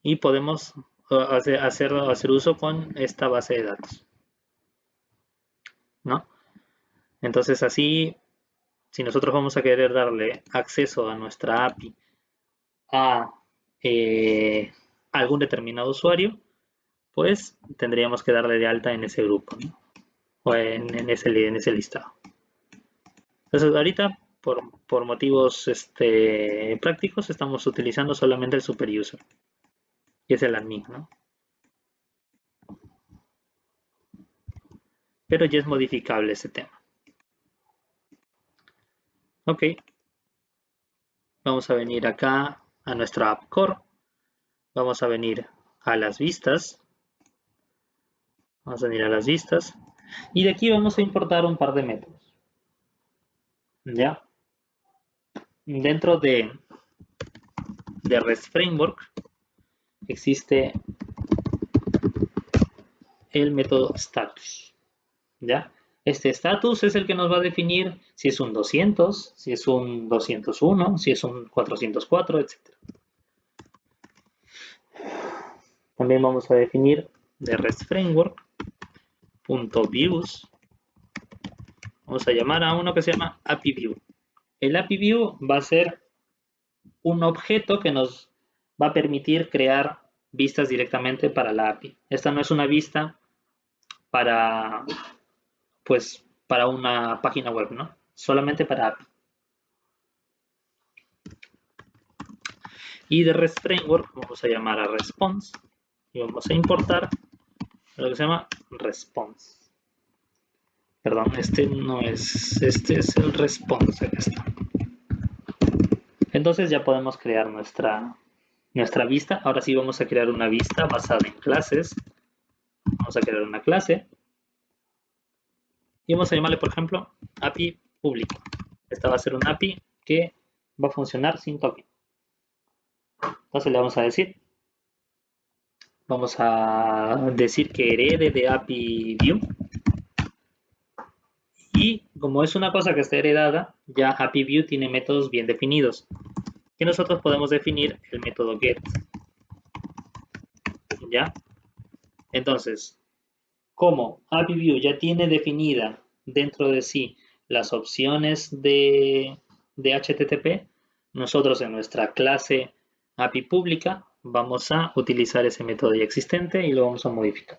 Y podemos hacer uso con esta base de datos, ¿no? Entonces así, si nosotros vamos a querer darle acceso a nuestra API a algún determinado usuario, pues tendríamos que darle de alta en ese grupo, ¿no? O en ese listado. Entonces ahorita, por motivos prácticos, estamos utilizando solamente el superuser. Y es el admin, ¿no? Pero ya es modificable ese tema. Ok. Vamos a venir acá a nuestra app core. Vamos a venir a las vistas. Vamos a venir a las vistas. Y de aquí vamos a importar un par de métodos. ¿Ya? Dentro de REST Framework existe el método status. ¿Ya? Este status es el que nos va a definir si es un 200, si es un 201, si es un 404, etc. También vamos a definir de REST Framework.views. Vamos a llamar a uno que se llama API View. El API View va a ser un objeto que nos va a permitir crear vistas directamente para la API. Esta no es una vista para una página web, ¿no? Solamente para API. Y de REST Framework vamos a llamar a response y vamos a importar lo que se llama response. Perdón, no es, este es el response, acá está. Entonces ya podemos crear nuestra vista. Ahora sí vamos a crear una vista basada en clases. Vamos a crear una clase. Y vamos a llamarle, por ejemplo, API público. Esta va a ser un API que va a funcionar sin token. Entonces le vamos a decir que herede de API View. Y como es una cosa que está heredada, ya API View tiene métodos bien definidos. Que nosotros podemos definir el método get. ¿Ya? Entonces, como API View ya tiene definida dentro de sí las opciones de HTTP, nosotros en nuestra clase API pública vamos a utilizar ese método ya existente y lo vamos a modificar.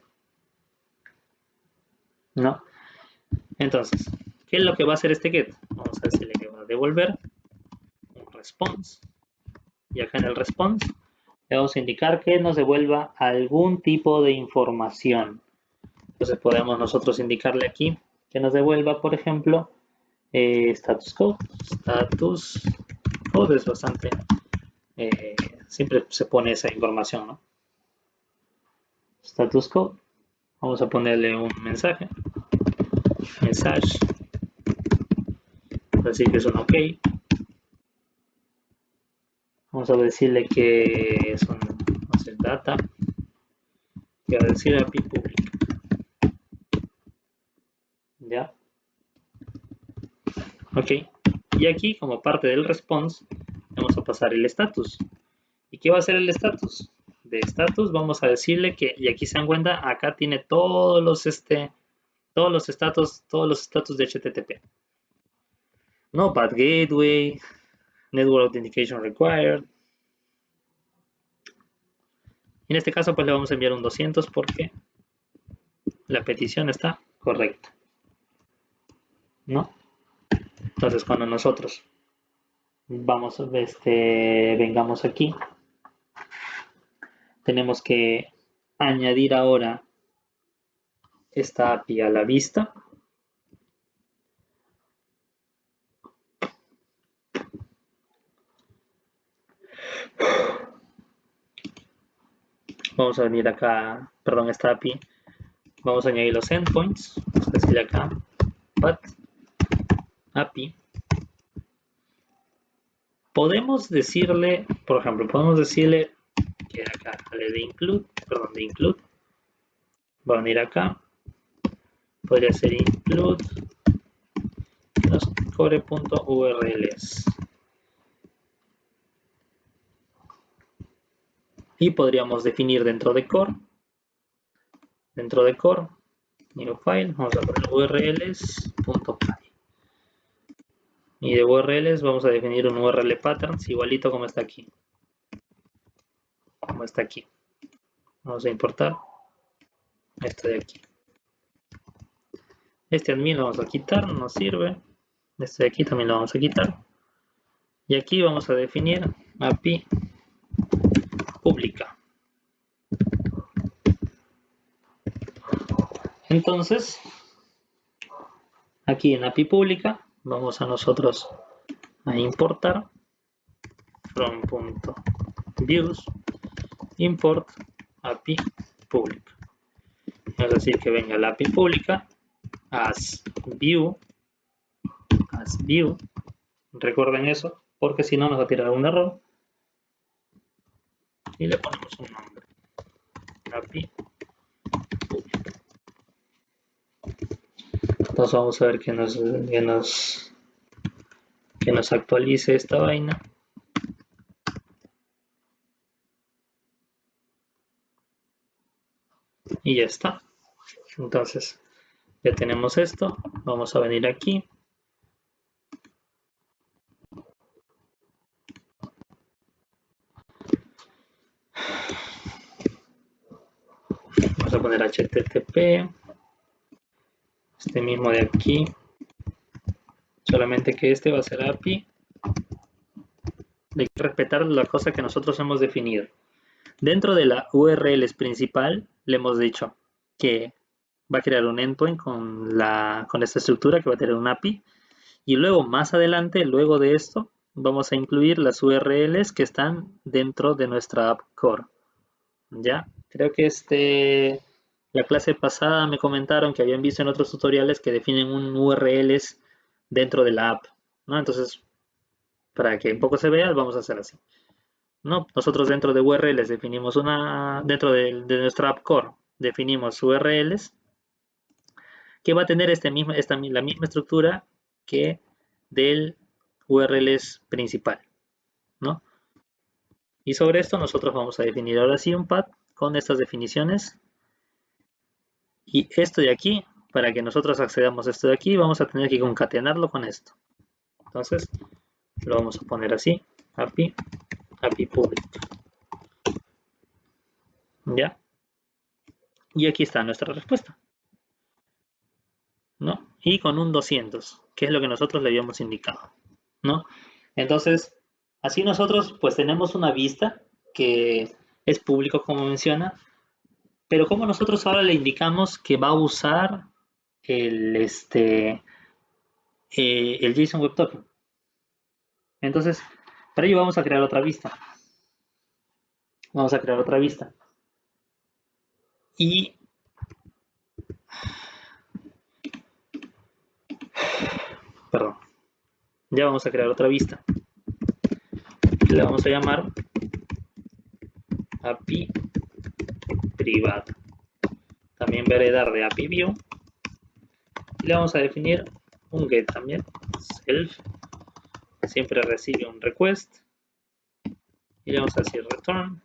¿No? Entonces, ¿qué es lo que va a hacer este get? Vamos a decirle que va a devolver un response. Y acá en el response le vamos a indicar que nos devuelva algún tipo de información. Entonces podemos nosotros indicarle aquí que nos devuelva, por ejemplo, status code. Status code es bastante... siempre se pone esa información, ¿no? Status code. Vamos a ponerle un mensaje. Message. Así que es un OK. Vamos a decirle que es un data. Que va a decir API pública. ¿Ya? Ok. Y aquí, como parte del response, vamos a pasar el status. ¿Y qué va a hacer el status? De status vamos a decirle que, y aquí se dan cuenta, acá tiene todos los status de HTTP. No path gateway, network authentication required. En este caso, pues le vamos a enviar un 200 porque la petición está correcta, ¿no? Entonces, cuando nosotros vengamos aquí, tenemos que añadir ahora esta API a la vista. Vamos a venir acá, perdón, esta API. Vamos a añadir los endpoints. Vamos a decirle acá, path API. Podemos decirle, por ejemplo, podemos decirle que acá sale de include, va a venir acá, podría ser include los core.urls y podríamos definir dentro de core, new file, vamos a poner urls.py y de urls vamos a definir un url patterns igualito como está aquí, vamos a importar esto de aquí. Este admin lo vamos a quitar, no nos sirve. Este de aquí también lo vamos a quitar. Y aquí vamos a definir API pública. Entonces, aquí en API pública vamos a nosotros a importar from.views import API pública. Es decir, que venga la API pública as view. Recuerden eso, porque si no nos va a tirar un error. Y le ponemos un nombre. API pública. Entonces vamos a ver que nos actualice esta vaina. Y ya está. Entonces ya tenemos esto. Vamos a venir aquí. Vamos a poner HTTP. Este mismo de aquí. Solamente que este va a ser API. Hay que respetar la cosa que nosotros hemos definido. Dentro de la URL principal le hemos dicho que va a crear un endpoint con esta estructura que va a tener un API. Y luego más adelante, luego de esto, vamos a incluir las URLs que están dentro de nuestra app core. ¿Ya? Creo que la clase pasada me comentaron que habían visto en otros tutoriales que definen un URLs dentro de la app, ¿no? Entonces, para que un poco se vea, vamos a hacer así, ¿no? Nosotros dentro de URLs definimos dentro de nuestra app core, definimos URLs que va a tener la misma estructura que del URLs principal, ¿no? Y sobre esto nosotros vamos a definir ahora sí un path con estas definiciones. Y esto de aquí, para que nosotros accedamos a esto de aquí, vamos a tener que concatenarlo con esto. Entonces, lo vamos a poner así, API public. ¿Ya? Y aquí está nuestra respuesta, ¿no? Y con un 200, que es lo que nosotros le habíamos indicado, ¿no? Entonces, así nosotros pues tenemos una vista que es público como menciona, pero como nosotros ahora le indicamos que va a usar el JSON Web Token. Entonces, para ello vamos a crear otra vista. Y perdón. Ya vamos a crear otra vista. Le vamos a llamar API privada. También va a heredar de API view. Y le vamos a definir un get también. Self. Siempre recibe un request. Y le vamos a decir return.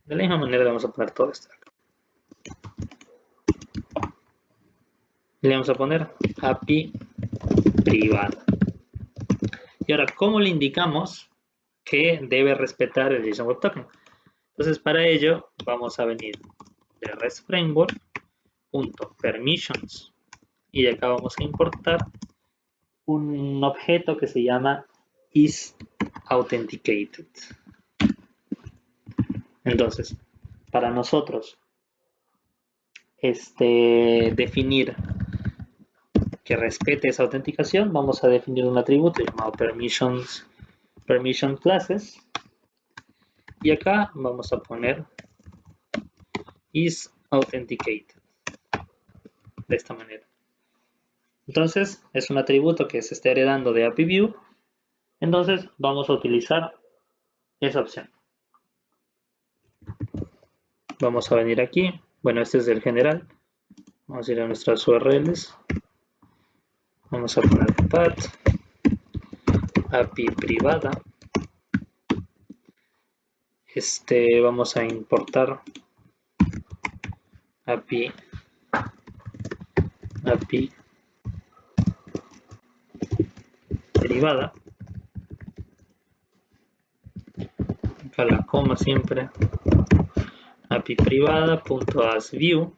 De la misma manera le vamos a poner todo esto. Le vamos a poner API privada. Y ahora, ¿cómo le indicamos que debe respetar el JSON Web Token? Entonces, para ello, vamos a venir de REST Framework.permissions y de acá vamos a importar un objeto que se llama isAuthenticated. Entonces, para nosotros definir que respete esa autenticación, vamos a definir un atributo llamado permission classes y acá vamos a poner isAuthenticated de esta manera. Entonces, es un atributo que se está heredando de API view, Entonces vamos a utilizar esa opción. Vamos a venir aquí. Bueno, este es el general. Vamos a ir a nuestras URLs. Vamos a poner path API privada. Vamos a importar API privada. Acá la coma siempre. API privada.asView.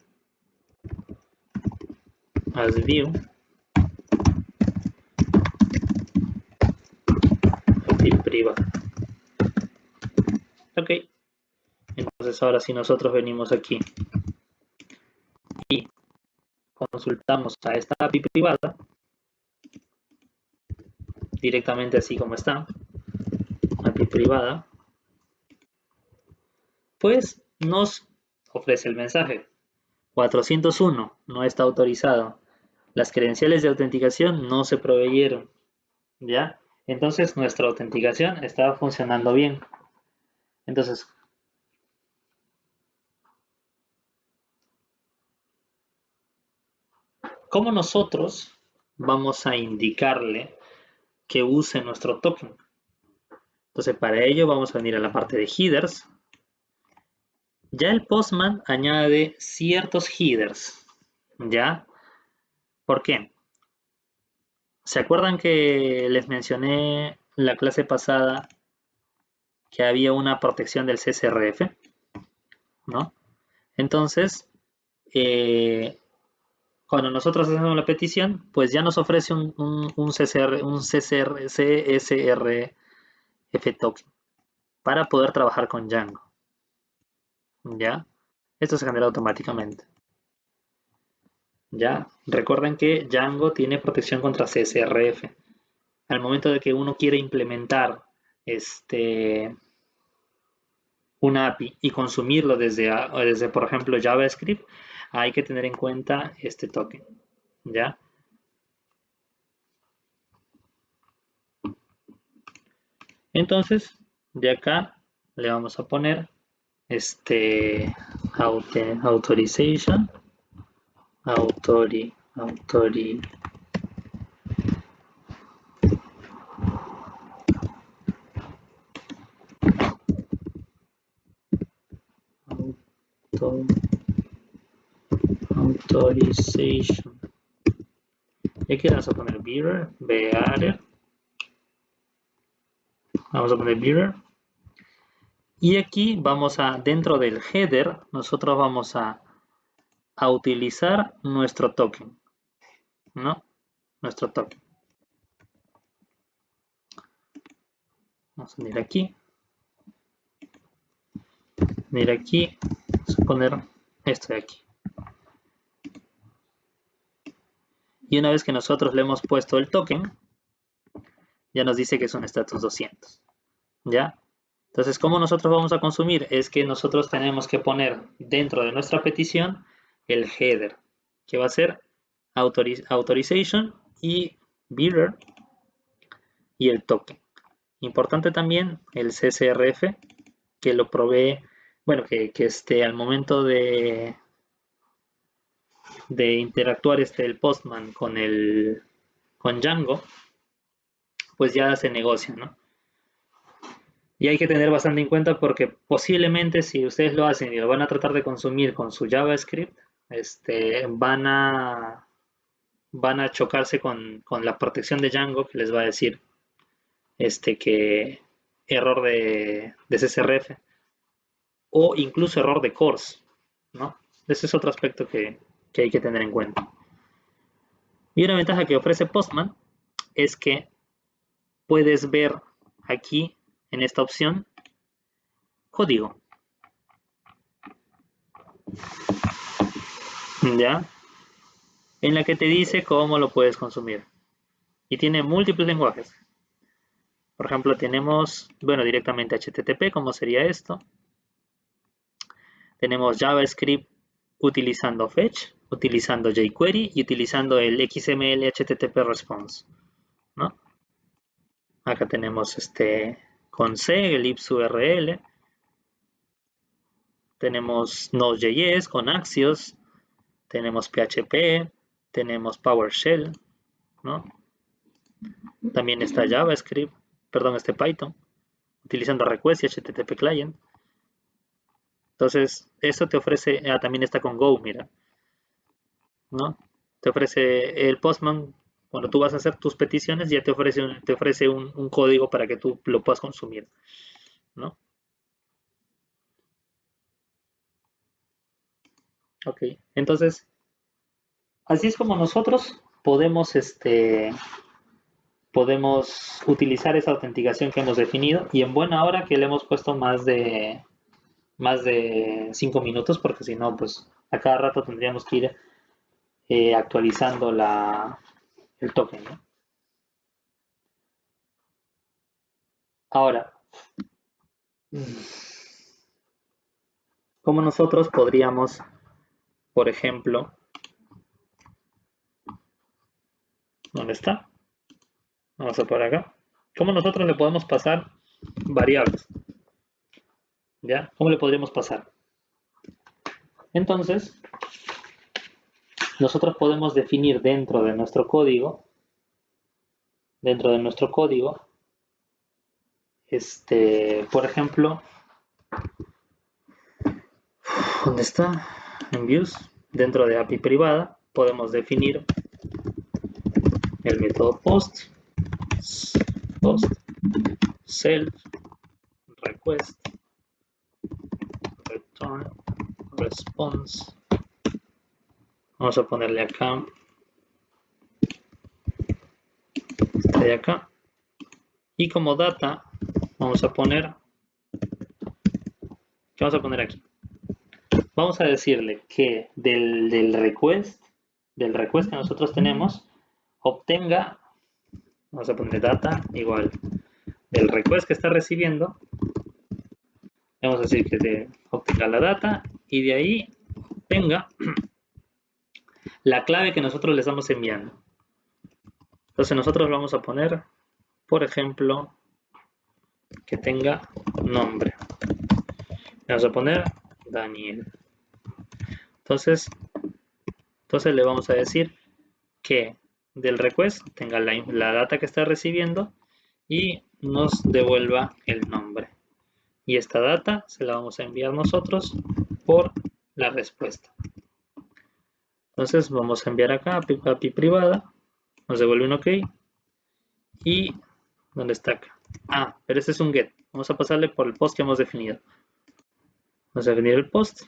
API privada. Ok. Entonces ahora si nosotros venimos aquí y consultamos a esta API privada, directamente así como está, API privada, pues nos ofrece el mensaje 401 no está autorizado, las credenciales de autenticación no se proveyeron, ¿ya? Entonces nuestra autenticación estaba funcionando bien. Entonces, ¿cómo nosotros vamos a indicarle que use nuestro token? Entonces, para ello vamos a venir a la parte de headers. Ya el Postman añade ciertos headers, ¿ya? ¿Por qué? ¿Se acuerdan que les mencioné la clase pasada que había una protección del CSRF? ¿No? Entonces, cuando nosotros hacemos la petición, pues ya nos ofrece un CSRF token para poder trabajar con Django. ¿Ya? Esto se genera automáticamente. ¿Ya? Recuerden que Django tiene protección contra CSRF. Al momento de que uno quiere implementar una API y consumirlo desde, por ejemplo, JavaScript, hay que tener en cuenta este token. ¿Ya? Entonces, de acá le vamos a poner authorization authorization. Y aquí vamos a poner bearer, vamos a poner bearer. Y aquí vamos a, dentro del header, nosotros vamos a utilizar nuestro token, ¿no? Nuestro token. Vamos a venir aquí. Venir aquí. Vamos a poner esto de aquí. Y una vez que nosotros le hemos puesto el token, ya nos dice que es un status 200. ¿Ya? Entonces, ¿cómo nosotros vamos a consumir? Es que nosotros tenemos que poner dentro de nuestra petición el header, que va a ser authorization y bearer y el token. Importante también el CSRF, que lo provee, bueno, que al momento de interactuar el Postman con Django, pues ya se negocia, ¿no? Y hay que tener bastante en cuenta porque posiblemente si ustedes lo hacen y lo van a tratar de consumir con su JavaScript, van a chocarse con la protección de Django que les va a decir que error de CSRF o incluso error de CORS, ¿no? Ese es otro aspecto que hay que tener en cuenta. Y una ventaja que ofrece Postman es que puedes ver aquí en esta opción código. ¿Ya? En la que te dice cómo lo puedes consumir. Y tiene múltiples lenguajes. Por ejemplo, tenemos, bueno, directamente HTTP, como sería esto. Tenemos JavaScript utilizando Fetch, utilizando jQuery y utilizando el XML HTTP Response, ¿no? Acá tenemos con C, el libs.url. Tenemos Node.js con Axios. Tenemos PHP. Tenemos PowerShell, ¿no? También está JavaScript, perdón, Python, utilizando request y HTTP client. Entonces, eso te ofrece, también está con Go, mira, ¿no? Te ofrece el Postman, cuando tú vas a hacer tus peticiones, ya te ofrece un código para que tú lo puedas consumir, ¿no? Ok, entonces, así es como nosotros podemos utilizar esa autenticación que hemos definido y en buena hora que le hemos puesto más de 5 minutos, porque si no, pues a cada rato tendríamos que ir actualizando el token, ¿no? Ahora, ¿cómo nosotros podríamos, por ejemplo, ¿dónde está? Vamos a por acá. ¿Cómo nosotros le podemos pasar variables? ¿Ya? ¿Cómo le podríamos pasar? Entonces, nosotros podemos definir dentro de nuestro código, por ejemplo, ¿dónde está? En views, dentro de API privada, podemos definir el método post, self, request, return, response. Vamos a ponerle acá, de acá. Y como data, vamos a poner, ¿qué vamos a poner aquí? Vamos a decirle que del request que nosotros tenemos, obtenga, vamos a poner data igual, del request que está recibiendo, vamos a decir que obtenga la data y de ahí tenga la clave que nosotros le estamos enviando. Entonces nosotros vamos a poner, por ejemplo, que tenga nombre. Vamos a poner Daniel. Entonces le vamos a decir que del request tenga la data que está recibiendo y nos devuelva el nombre. Y esta data se la vamos a enviar nosotros por la respuesta. Entonces vamos a enviar acá API privada, nos devuelve un OK y ¿dónde está acá? Ah, pero este es un get. Vamos a pasarle por el post que hemos definido. Vamos a definir el post.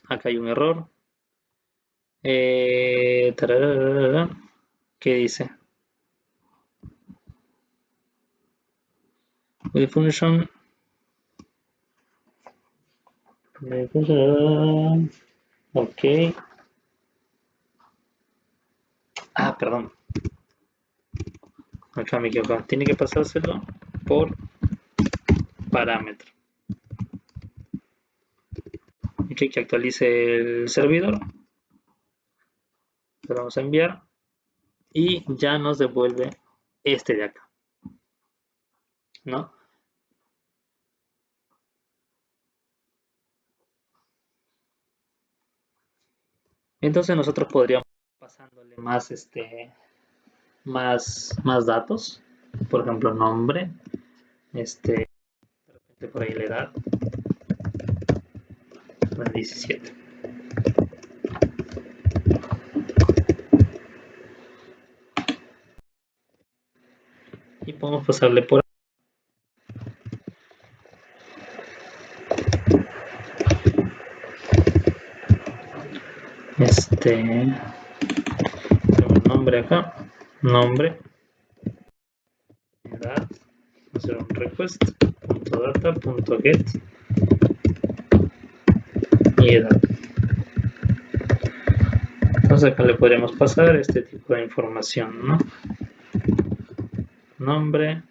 Acá hay un error. ¿Qué dice? With function. Ok. Ah, perdón. Acá me equivoco. Tiene que pasárselo por parámetro. Ok, que actualice el servidor. Lo vamos a enviar. Y ya nos devuelve este de acá. ¿No? Entonces nosotros podríamos pasándole más datos. Por ejemplo, nombre. De repente por ahí la edad. 17. Y podemos pasarle por nombre acá, nombre, edad, hacer un request.data.get y edad. Entonces acá le podríamos pasar este tipo de información, ¿no? Nombre,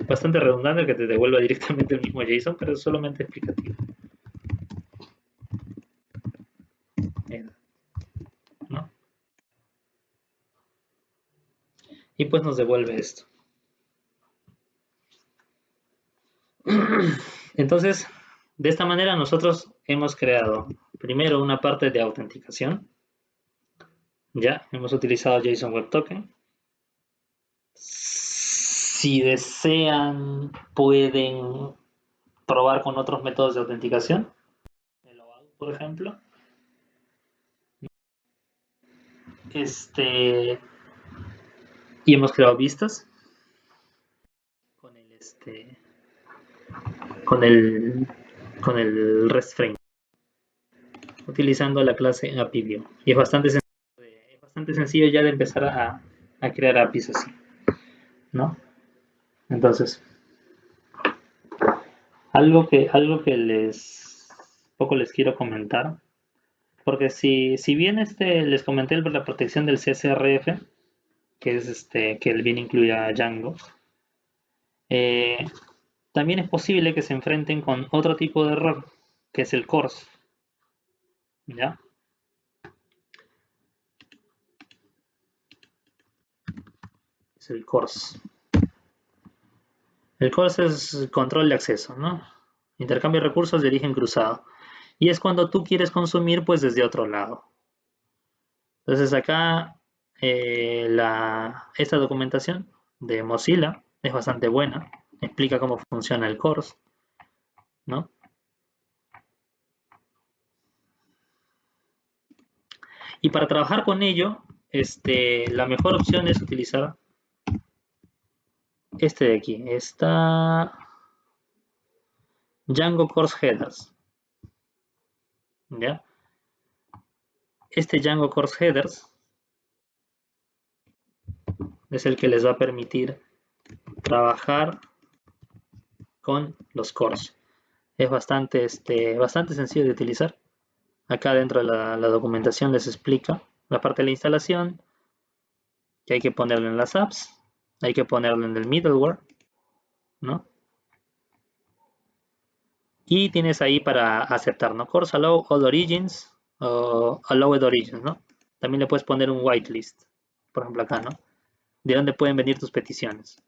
bastante redundante que te devuelva directamente el mismo JSON, pero es solamente explicativo. ¿No? y pues nos devuelve esto. Entonces, de esta manera nosotros hemos creado primero una parte de autenticación. Ya hemos utilizado JSON Web Token. Si desean, pueden probar con otros métodos de autenticación. El OAuth, por ejemplo. Y hemos creado vistas con el REST frame, utilizando la clase API View. Y es bastante sencillo ya de empezar a crear APIs así, ¿no? Entonces, algo que les quiero comentar, porque si bien les comenté la protección del CSRF, que es que el bien incluye a Django, también es posible que se enfrenten con otro tipo de error, que es el CORS, ¿ya? Es el CORS. El CORS es control de acceso, ¿no? Intercambio de recursos de origen cruzado. Y es cuando tú quieres consumir, pues, desde otro lado. Entonces acá esta documentación de Mozilla es bastante buena. Explica cómo funciona el CORS, ¿no? Y para trabajar con ello, la mejor opción es utilizar este de aquí. Está Django Course Headers. ¿Ya? Este Django Course Headers es el que les va a permitir trabajar con los cores. Es bastante sencillo de utilizar. Acá dentro de la documentación les explica la parte de la instalación, que hay que ponerlo en las apps, hay que ponerlo en el middleware, ¿no? Y tienes ahí para aceptar, ¿no? Course allow all origins o allowed origins, ¿no? También le puedes poner un whitelist, por ejemplo acá, ¿no? De dónde pueden venir tus peticiones.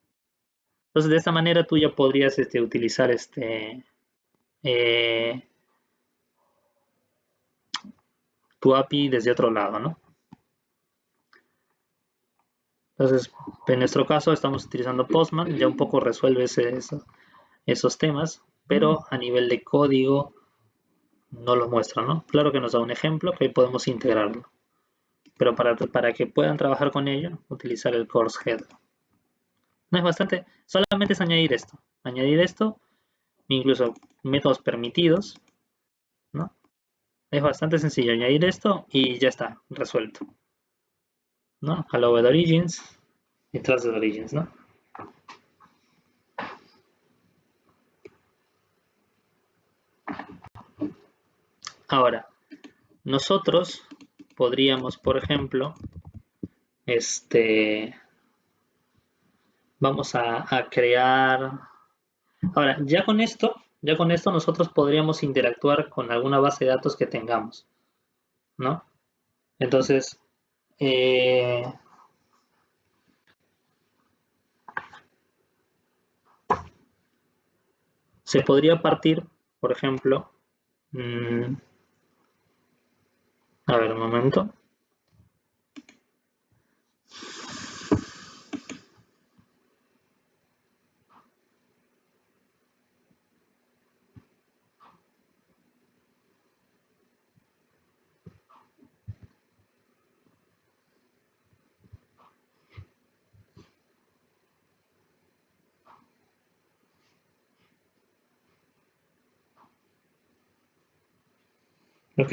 Entonces de esta manera tú ya podrías utilizar tu API desde otro lado, ¿no? Entonces, en nuestro caso estamos utilizando Postman, ya un poco resuelve esos temas, pero a nivel de código no lo muestra, ¿no? Claro que nos da un ejemplo que ahí podemos integrarlo, pero para que puedan trabajar con ello, utilizar el course head. No es bastante, solamente es añadir esto, incluso métodos permitidos, ¿no? Es bastante sencillo añadir esto y ya está, resuelto, ¿no? Allowed origins y trusted origins, ¿no? Ahora, nosotros podríamos, por ejemplo, vamos a crear. Ahora, ya con esto nosotros podríamos interactuar con alguna base de datos que tengamos, ¿no? Entonces, se podría partir, por ejemplo, a ver, un momento. Ok.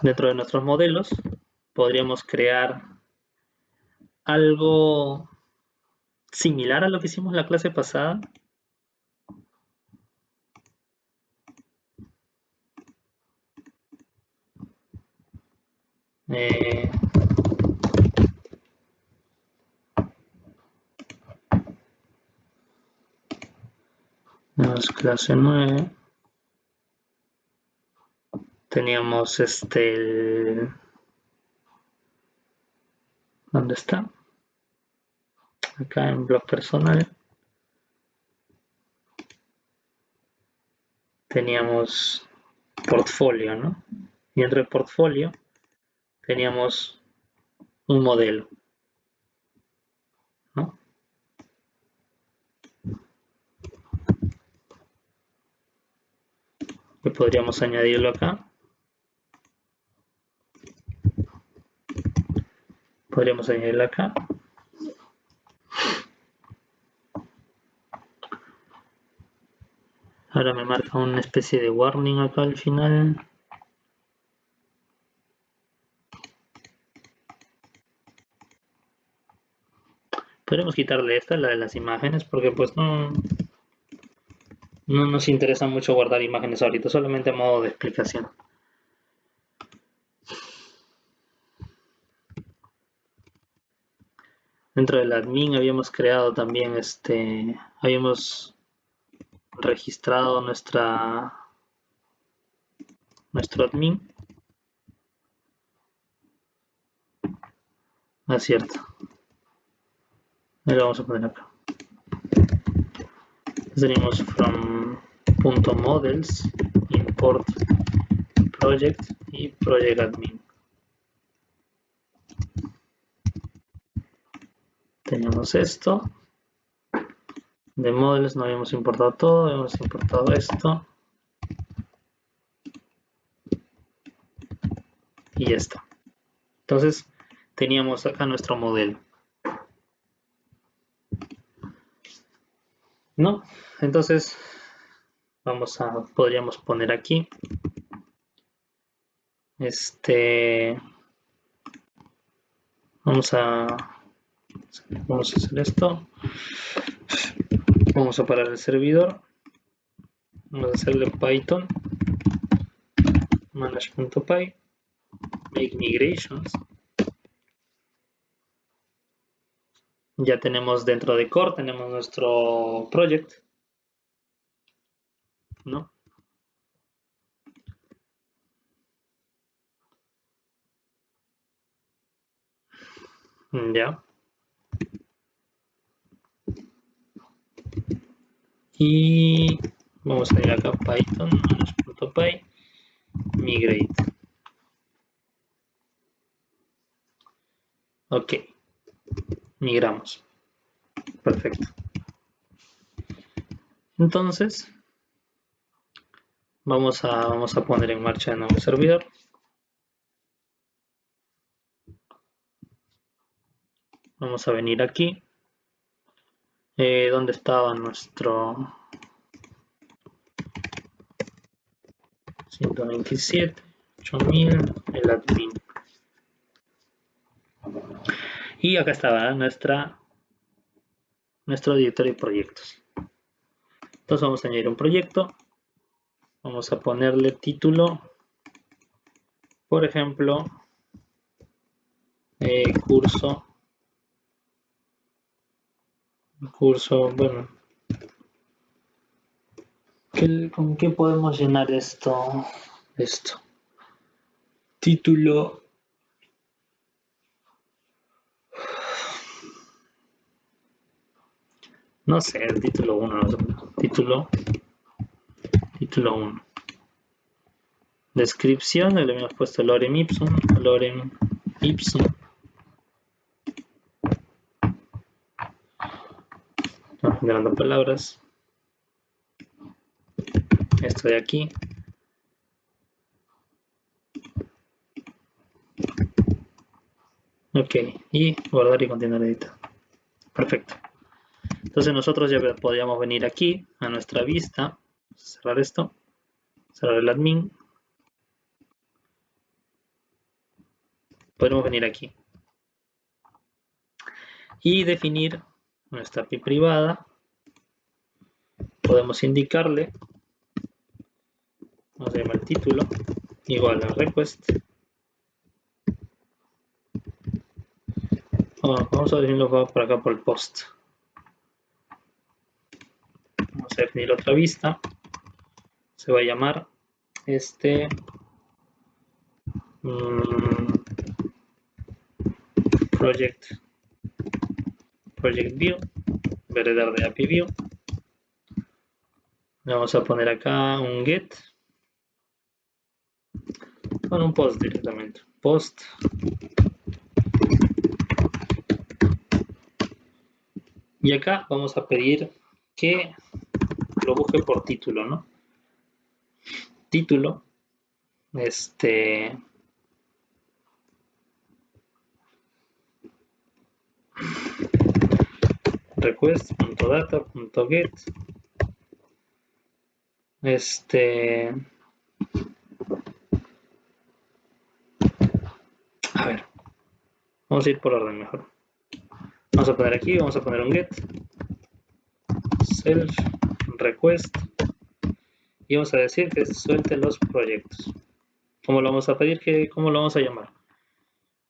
Dentro de nuestros modelos podríamos crear algo similar a lo que hicimos la clase pasada. Clase 9. Teníamos ¿Dónde está? Acá en blog personal. Teníamos portfolio, ¿no? Y dentro del portfolio teníamos un modelo, ¿no? Que podríamos añadirlo acá. Podríamos añadirlo acá. Ahora me marca una especie de warning acá al final. Podríamos quitarle esta, la de las imágenes, porque pues no nos interesa mucho guardar imágenes ahorita, solamente a modo de explicación. Dentro del admin habíamos creado también habíamos registrado nuestro admin. Ah, cierto. Ahí lo vamos a poner acá. Tenemos from .models import project y project admin. Tenemos esto. De models no habíamos importado todo, habíamos importado esto. Y ya está. Entonces teníamos acá nuestro modelo. ¿No? Entonces podríamos poner aquí vamos a hacer esto. Vamos a parar el servidor. Vamos a hacerle Python manage.py make migrations. Ya tenemos dentro de core, tenemos nuestro project, ¿no? Ya. Y vamos a ir acá Python manage.py migrate. Ok. Migramos. Perfecto. Entonces, vamos a poner en marcha el nuevo servidor. Vamos a venir aquí. ¿Dónde estaba nuestro 127, 8000, el admin? Y acá estaba nuestro directorio de proyectos. Entonces vamos a añadir un proyecto. Vamos a ponerle título, por ejemplo, curso, bueno, ¿con qué podemos llenar esto? Título. No sé, el título 1, no sé. Título 1. Descripción, le habíamos puesto lorem ipsum. Estamos generando palabras. Esto de aquí. Ok, y guardar y continuar editando. Perfecto. Entonces nosotros ya podríamos venir aquí a nuestra vista, cerrar esto, cerrar el admin. Podemos venir aquí y definir nuestra API privada. Podemos indicarle, vamos a llamar el título, igual a request. Vamos a definirlo por acá por el post. Vamos a definir otra vista. Se va a llamar project view, voy a heredar de API view. Le vamos a poner acá un get con un post directamente. Post. Y acá vamos a pedir que lo busque por título, ¿no? Título. Request.data.get. A ver. Vamos a ir por orden mejor. Vamos a poner aquí, vamos a poner un get. Self request. Y vamos a decir que suelte los proyectos. ¿Cómo lo vamos a pedir? ¿Cómo lo vamos a llamar?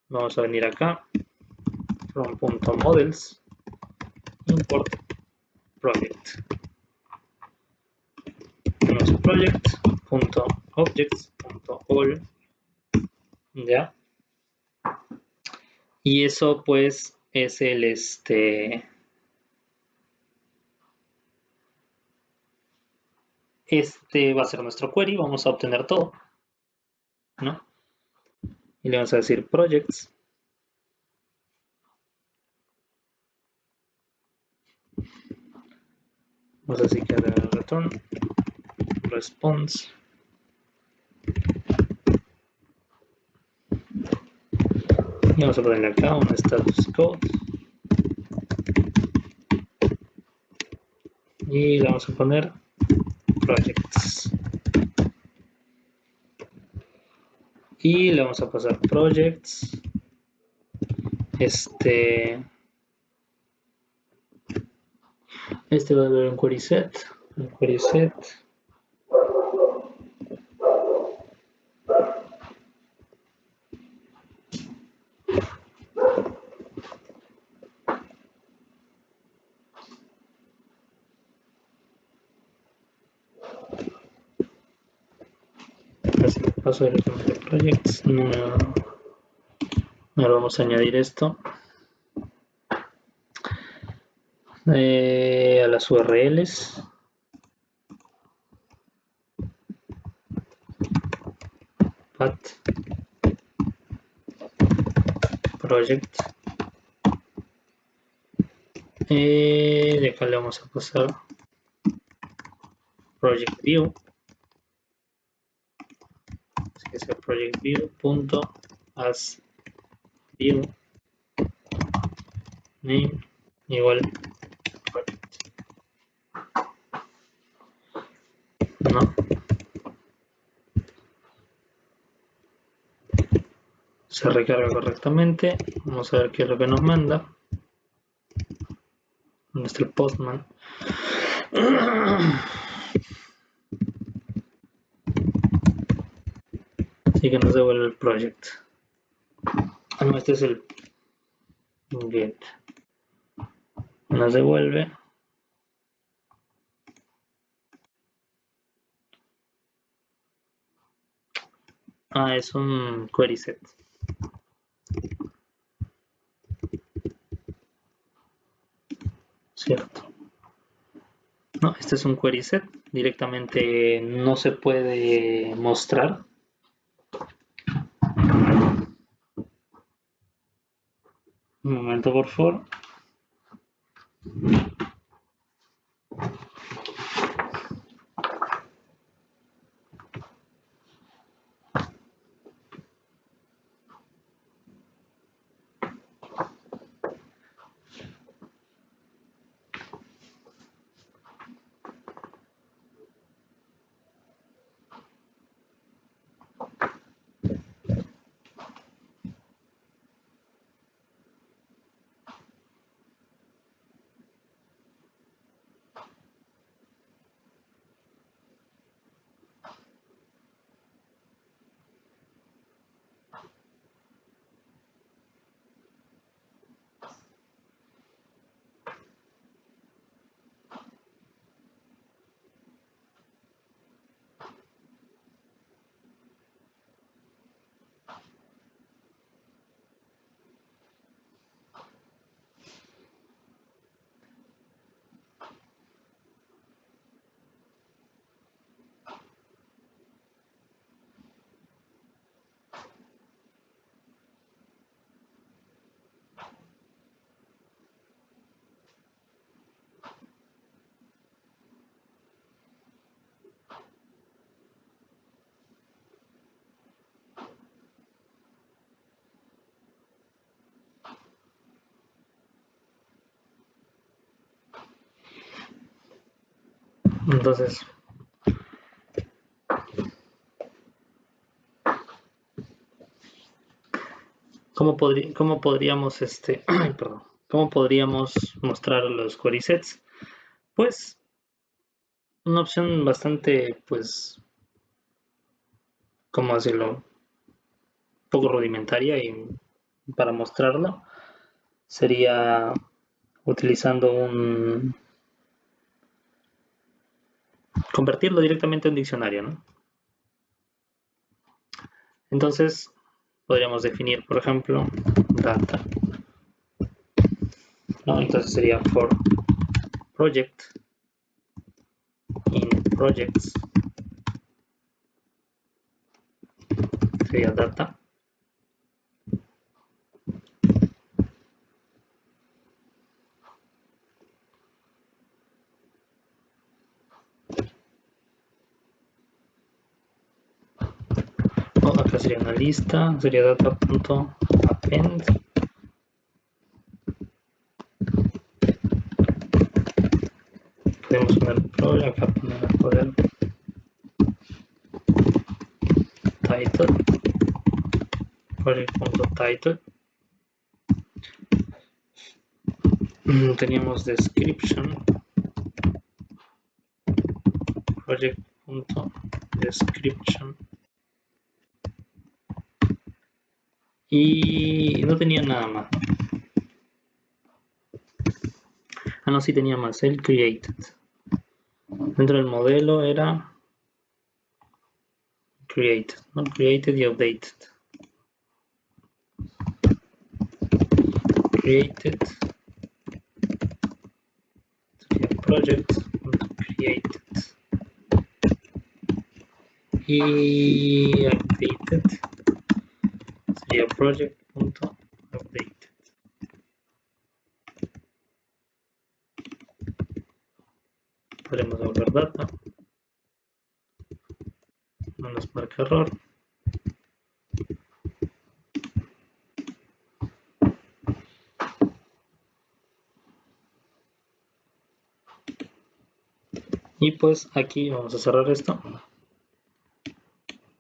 Vamos a venir acá. From.models. Import project. Tenemos project.objects.all. Ya. Y eso pues es el va a ser nuestro query, vamos a obtener todo, ¿no? Y le vamos a decir projects. Vamos a decir que haga return response. Y vamos a ponerle acá un status code. Y le vamos a poner projects. Y le vamos a pasar projects. Va a haber un query set. Un query set. Paso directamente a projects. No, ahora vamos a añadir esto a las URLs. Path project. De acá le vamos a pasar project view. Así que sea project view punto as view name igual project. No. Se recarga correctamente. Vamos a ver qué es lo que nos manda. ¿Dónde está el postman? Así que nos devuelve el project. Ah, no, este es el get. Nos devuelve. Ah, es un query set. Cierto. No, este es un query set. Directamente no se puede mostrar. Un momento, por favor. Entonces, ¿cómo podríamos perdón, cómo podríamos mostrar los query sets? Pues una opción bastante, pues, ¿cómo decirlo? Poco rudimentaria y para mostrarlo sería utilizando convertirlo directamente a un diccionario, ¿no? Entonces podríamos definir, por ejemplo, data, ¿no? Entonces sería for project in projects, sería data. Acá sería una lista, sería data.append. Podemos poner project, acá poner title, project.title. Teníamos description, project.description. Y no tenía nada más. Ah, no, sí tenía más. El created. Dentro del modelo era created, ¿no? Created y updated. Created. Sería project.created. Y updated sería project.updated. Podremos volver data. No nos marca error. Y pues aquí vamos a cerrar esto.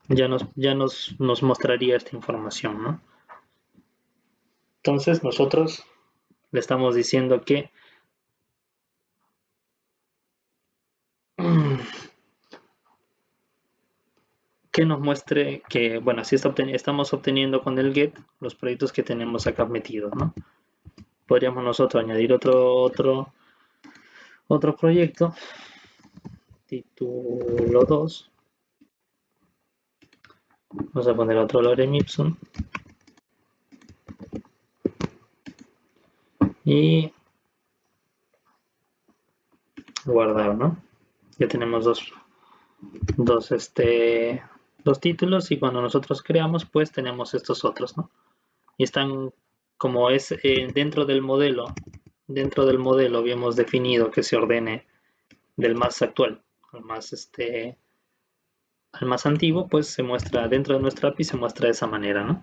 Ya nos mostraría esta información, ¿no? Entonces nosotros le estamos diciendo que nos muestre que, bueno, así estamos obteniendo con el get los proyectos que tenemos acá metidos, ¿no? Podríamos nosotros añadir otro proyecto, título 2. Vamos a poner otro lorem ipsum. Y guardar, ¿no? Ya tenemos dos títulos y cuando nosotros creamos, pues tenemos estos otros, ¿no? Y están como es dentro del modelo habíamos definido que se ordene del más actual al más antiguo, pues se muestra dentro de nuestra API, se muestra de esa manera, ¿no?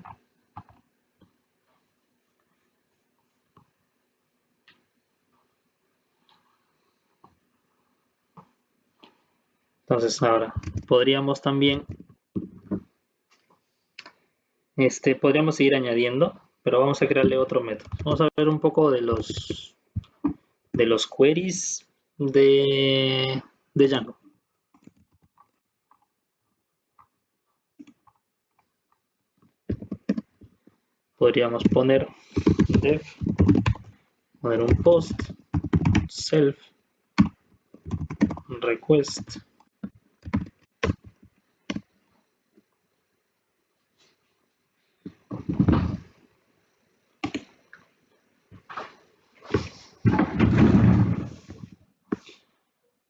Entonces ahora podríamos también podríamos seguir añadiendo, pero vamos a crearle otro método. Vamos a ver un poco de los queries de Django. Podríamos poner def, poner un post, self, request,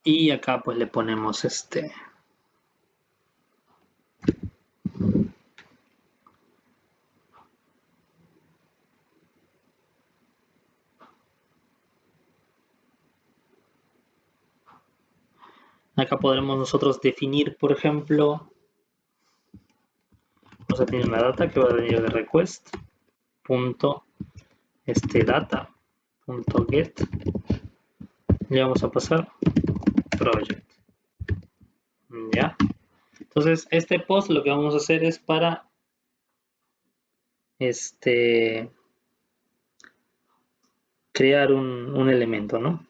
y acá pues le ponemos acá podremos nosotros definir, por ejemplo, vamos a tener una data que va a venir de request punto data punto get, le vamos a pasar project. Entonces, este post lo que vamos a hacer es para crear un elemento, ¿no?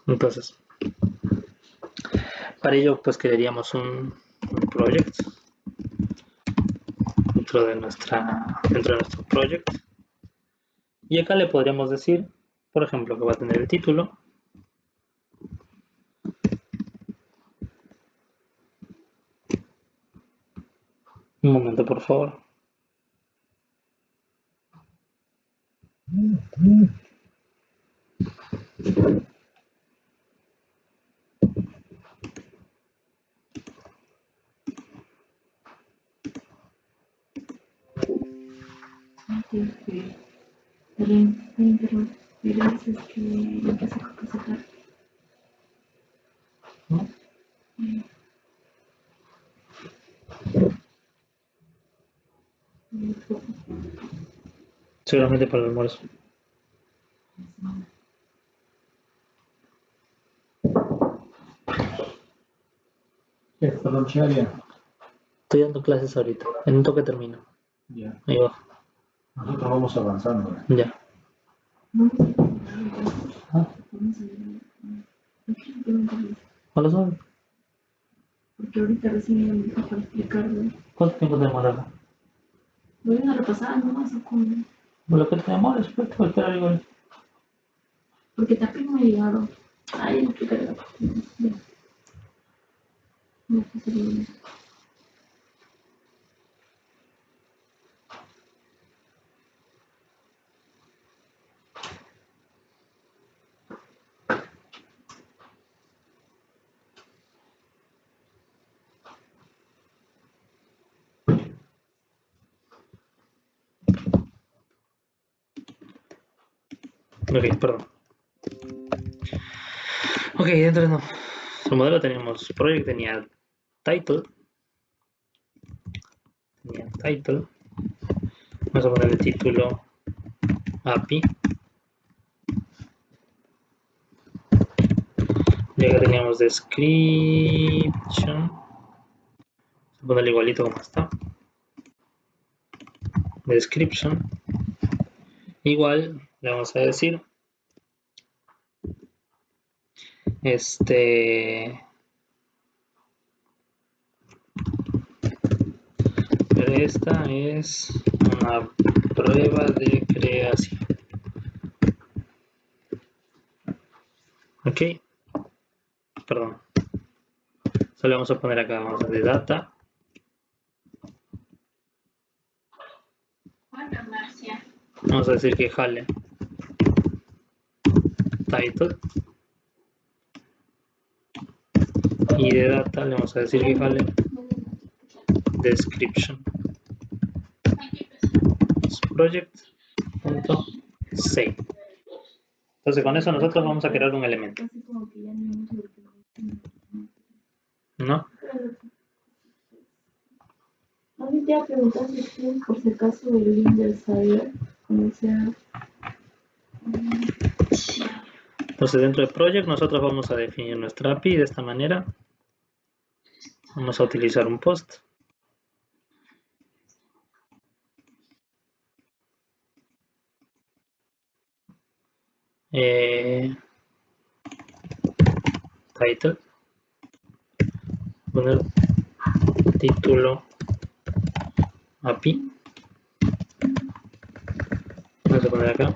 Entonces, para ello pues crearíamos un project dentro de nuestro project, y acá le podríamos decir, por ejemplo, que va a tener el título, un momento por favor. Seguramente para el almuerzo. ¿Qué? Perdón, Sharia. Estoy dando clases ahorita, en un toque termino. Ya. Ahí va. Nosotros vamos avanzando. Ya. ¿Ah? ¿Cuáles son? Porque ahorita recién me dijo para explicarlo. ¿Cuánto tiempo te demora? Lo voy a repasar nomás o como. Lo que te demores, pues te voy a esperar igual. Porque también me ha llegado. Ahí lo explicaré la parte. Ya. No, pues, sí. Ok, perdón. Ok, dentro de nuestro modelo teníamos project, tenía title. Vamos a poner el título API. Y acá teníamos description. Vamos a ponerlo igualito como está. Description. Igual le vamos a decir esta es una prueba de creación. Ok, perdón, solo vamos a poner acá, vamos a de data. Vamos a decir que jale title, y de data le vamos a decir que jale description. Project.save. Entonces con eso nosotros vamos a crear un elemento, Así como que ya no hay mucho ¿no? a mí te iba a preguntar si tienes por si acaso el link del Cyber, como sea. Entonces dentro de project nosotros vamos a definir nuestra API de esta manera. Vamos a utilizar un post. Title. Poner título API. Vamos a poner acá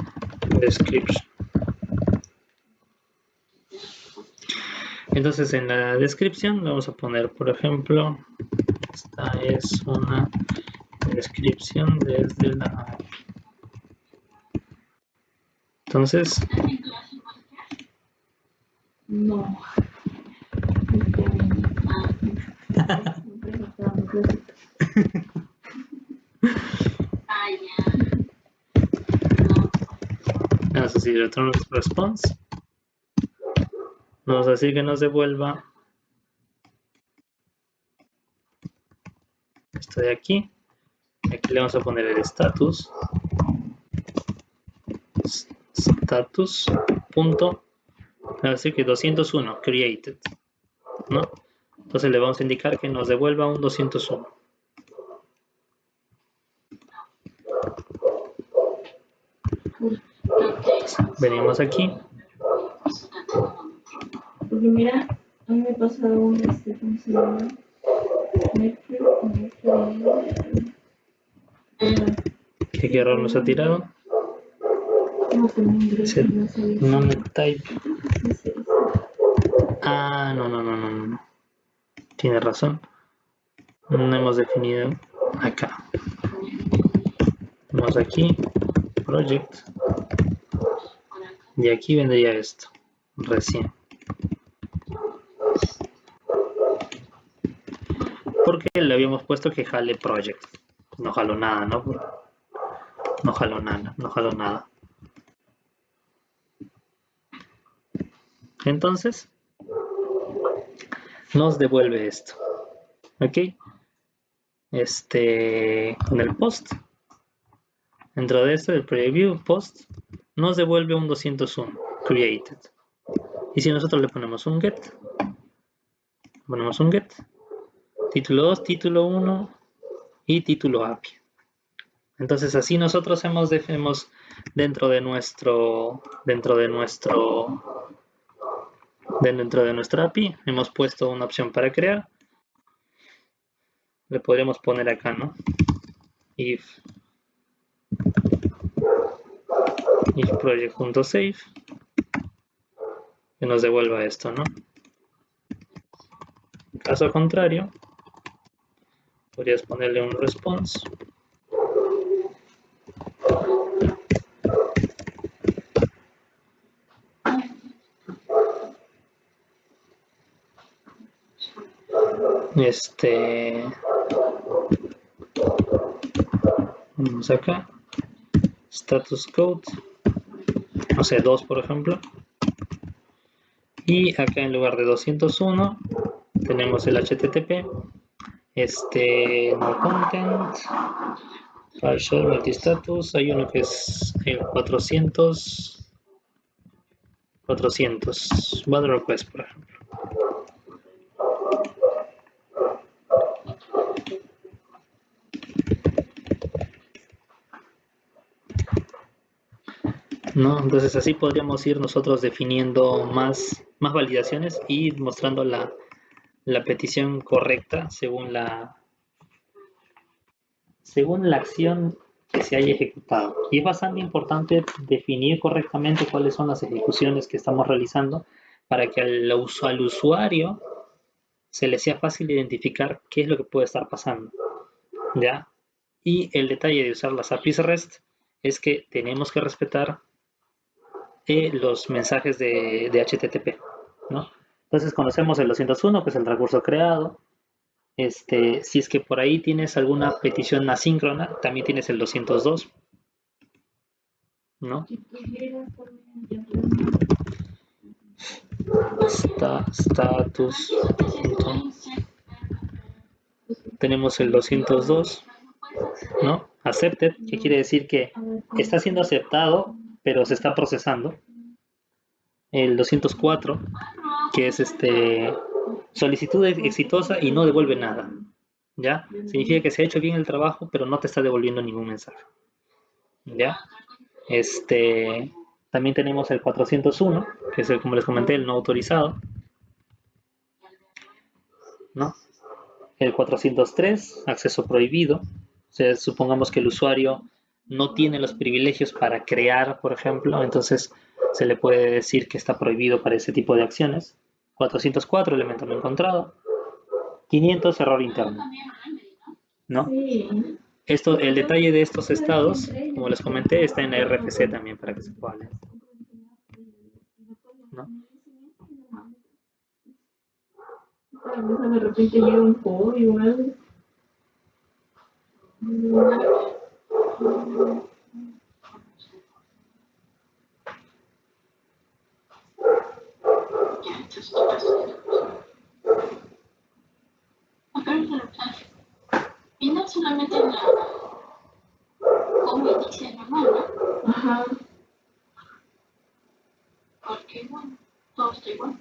description. Entonces en la descripción vamos a poner, por ejemplo, esta es una descripción desde la API. Entonces, No. vamos a decir return response. Vamos a decir que nos devuelva esto de aquí. Aquí le vamos a poner el status. Status. Punto. Así que 201, created. ¿No? Entonces le vamos a indicar que nos devuelva un 201. Venimos aquí. Porque mira, a mí me pasó un ¿cómo se llama? ¿Qué error nos ha tirado? Non-type. Ah, no. Tiene razón. No hemos definido acá. Vamos aquí. Project. Y aquí vendría esto. Recién. Porque le habíamos puesto que jale project. No jaló nada, ¿no? No jaló nada. Entonces, nos devuelve esto. ¿Ok? Con el post. Dentro de esto, el preview post, nos devuelve un 201, created. Y si nosotros le ponemos un get, título 2, título 1 y título API. Entonces así nosotros hemos dentro de nuestra API, hemos puesto una opción para crear. Le podríamos poner acá, ¿no? If project.save, que nos devuelva esto, ¿no? En caso contrario, podrías ponerle un response. Vamos acá. Status code. No sé, 2 por ejemplo. Y acá en lugar de 201 tenemos el HTTP. No content. Partial multistatus. Hay uno que es el 400. Bad request, por ejemplo. ¿No? Entonces así podríamos ir nosotros definiendo más validaciones y mostrando la petición correcta según la acción que se haya ejecutado. Y es bastante importante definir correctamente cuáles son las ejecuciones que estamos realizando para que al usuario se le sea fácil identificar qué es lo que puede estar pasando. ¿Ya? Y el detalle de usar las APIs REST es que tenemos que respetar los mensajes de HTTP, ¿no? Entonces conocemos el 201, que es el recurso creado. Si es que por ahí tienes alguna petición asíncrona, también tienes el 202, ¿no? Status. Tenemos el 202, ¿no? Accepted, que quiere decir que está siendo aceptado, pero se está procesando. El 204, que es solicitud exitosa y no devuelve nada. ¿Ya? Significa que se ha hecho bien el trabajo, pero no te está devolviendo ningún mensaje. ¿Ya? También tenemos el 401, que es como les comenté, el no autorizado. ¿No? El 403, acceso prohibido. O sea, supongamos que el usuario no tiene los privilegios para crear, por ejemplo, entonces se le puede decir que está prohibido para ese tipo de acciones. 404, elemento no encontrado. 500, error interno. ¿No? Sí. El detalle de estos estados, como les comenté, está en la RFC también para que se pueda leer. ¿No? De repente llega un código o algo. Y no solamente en la Ajá. Porque, bueno, todo está igual.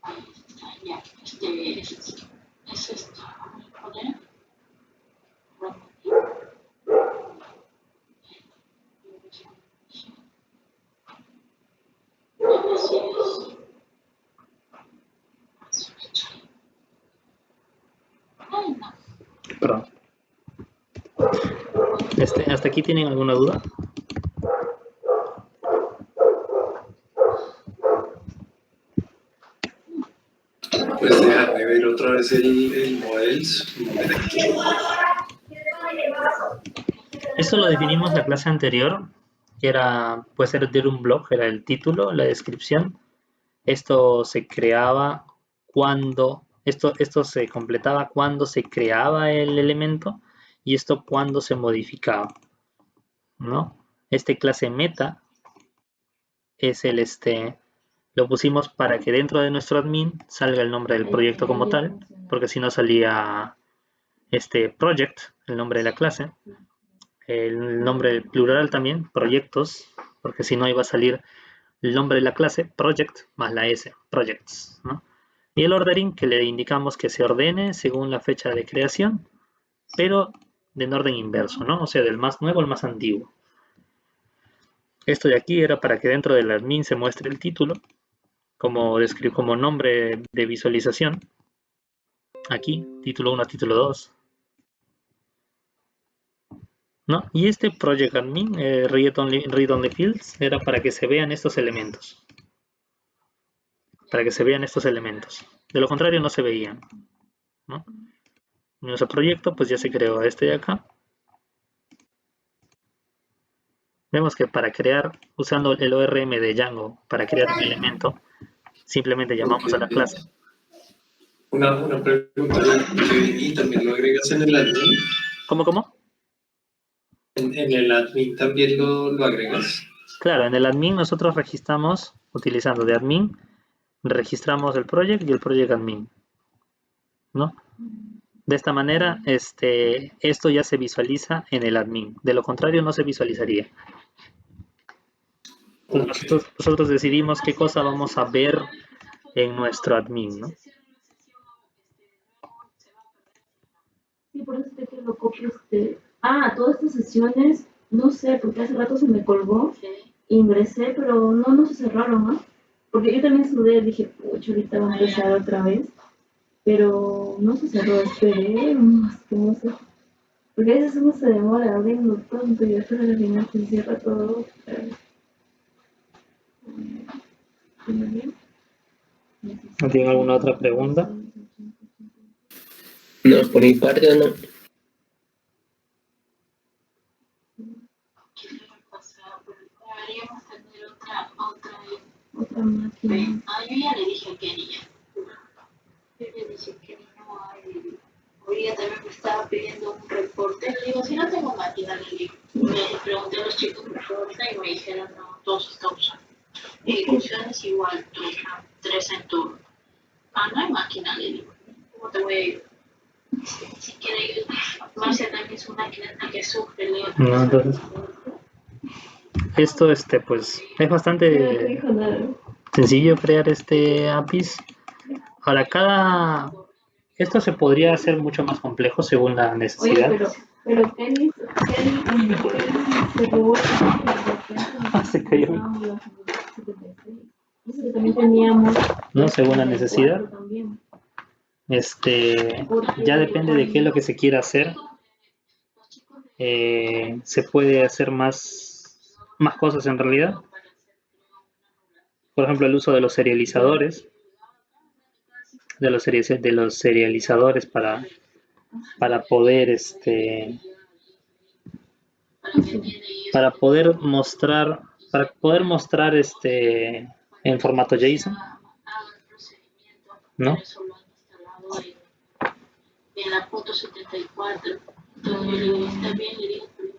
Ahí está, ya. Es esto. Vamos a poner. Así es. Ay, no. Perdón. ¿Hasta aquí tienen alguna duda? Pues déjame ver otra vez el models. Esto lo definimos la clase anterior, que era, puede ser de un blog, era el título, la descripción. Esto se creaba esto se completaba cuando se creaba el elemento y esto cuando se modificaba, ¿no? Clase meta es lo pusimos para que dentro de nuestro admin salga el nombre del proyecto como tal, porque si no salía project, el nombre de la clase, el nombre del plural también, proyectos, porque si no iba a salir el nombre de la clase, project, más la S, projects, ¿no? Y el ordering que le indicamos que se ordene según la fecha de creación, pero en orden inverso, ¿no? O sea, del más nuevo al más antiguo. Esto de aquí era para que dentro del admin se muestre el título como nombre de visualización. Aquí, título 1, título 2. ¿No? Y project admin, read only fields, era para que se vean estos elementos. Para que se vean estos elementos. De lo contrario no se veían, ¿no? En nuestro proyecto pues ya se creó de acá. Vemos que para crear, usando el ORM de Django, para crear un elemento, simplemente llamamos a la clase. Una pregunta, ¿y también lo agregas en el admin? ¿Cómo? ¿En el admin también lo agregas? Claro, en el admin nosotros registramos, utilizando de admin, registramos el project y el project admin, ¿no? De esta manera, esto ya se visualiza en el admin. De lo contrario, no se visualizaría. Entonces, nosotros decidimos qué cosa vamos a ver en nuestro admin, ¿no? Sí, por eso es que lo copio todas estas sesiones, no sé, porque hace rato se me colgó, ingresé, pero no se cerraron, ¿no? Porque yo también sudé, dije, pucha, ahorita va a empezar otra vez, pero no se cerró, esperé, no sé. Porque a veces uno se demora abriendo tonto y después al final se cierra todo. ¿No tienen alguna otra pregunta? No, por mi parte no. Deberíamos tener otra máquina. yo ya le dije a Kenny ya. Yo le dije que no hay. Hoy día también me estaba pidiendo un reporte. Le digo, si no tengo máquina, le digo. Le pregunté a los chicos por favor y me dijeron, no, todos están usando. Ejecuciones igual, 3 en turno. No hay máquina, le digo. ¿Cómo te voy a ir? Si quiere ir, Marcia también es una máquina que sufre, le digo. No, entonces, esto pues es bastante sencillo crear APIs. Ahora, esto se podría hacer mucho más complejo según la necesidad. Oye, pero Kenny se robó Se cayó. Eso también teníamos. No, según la necesidad. Ya depende de qué es lo que se quiera hacer. Se puede hacer más cosas en realidad. Por ejemplo, el uso de los serializadores. De los serializadores para poder para poder mostrar en formato JSON, ¿no? en la punto 74. Entonces yo le digo, está bien, le digo, pero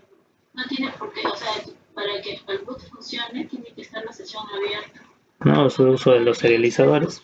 no tiene por qué, o sea, para que el boot funcione tiene que estar la sesión abierta. No, su uso de los serializadores.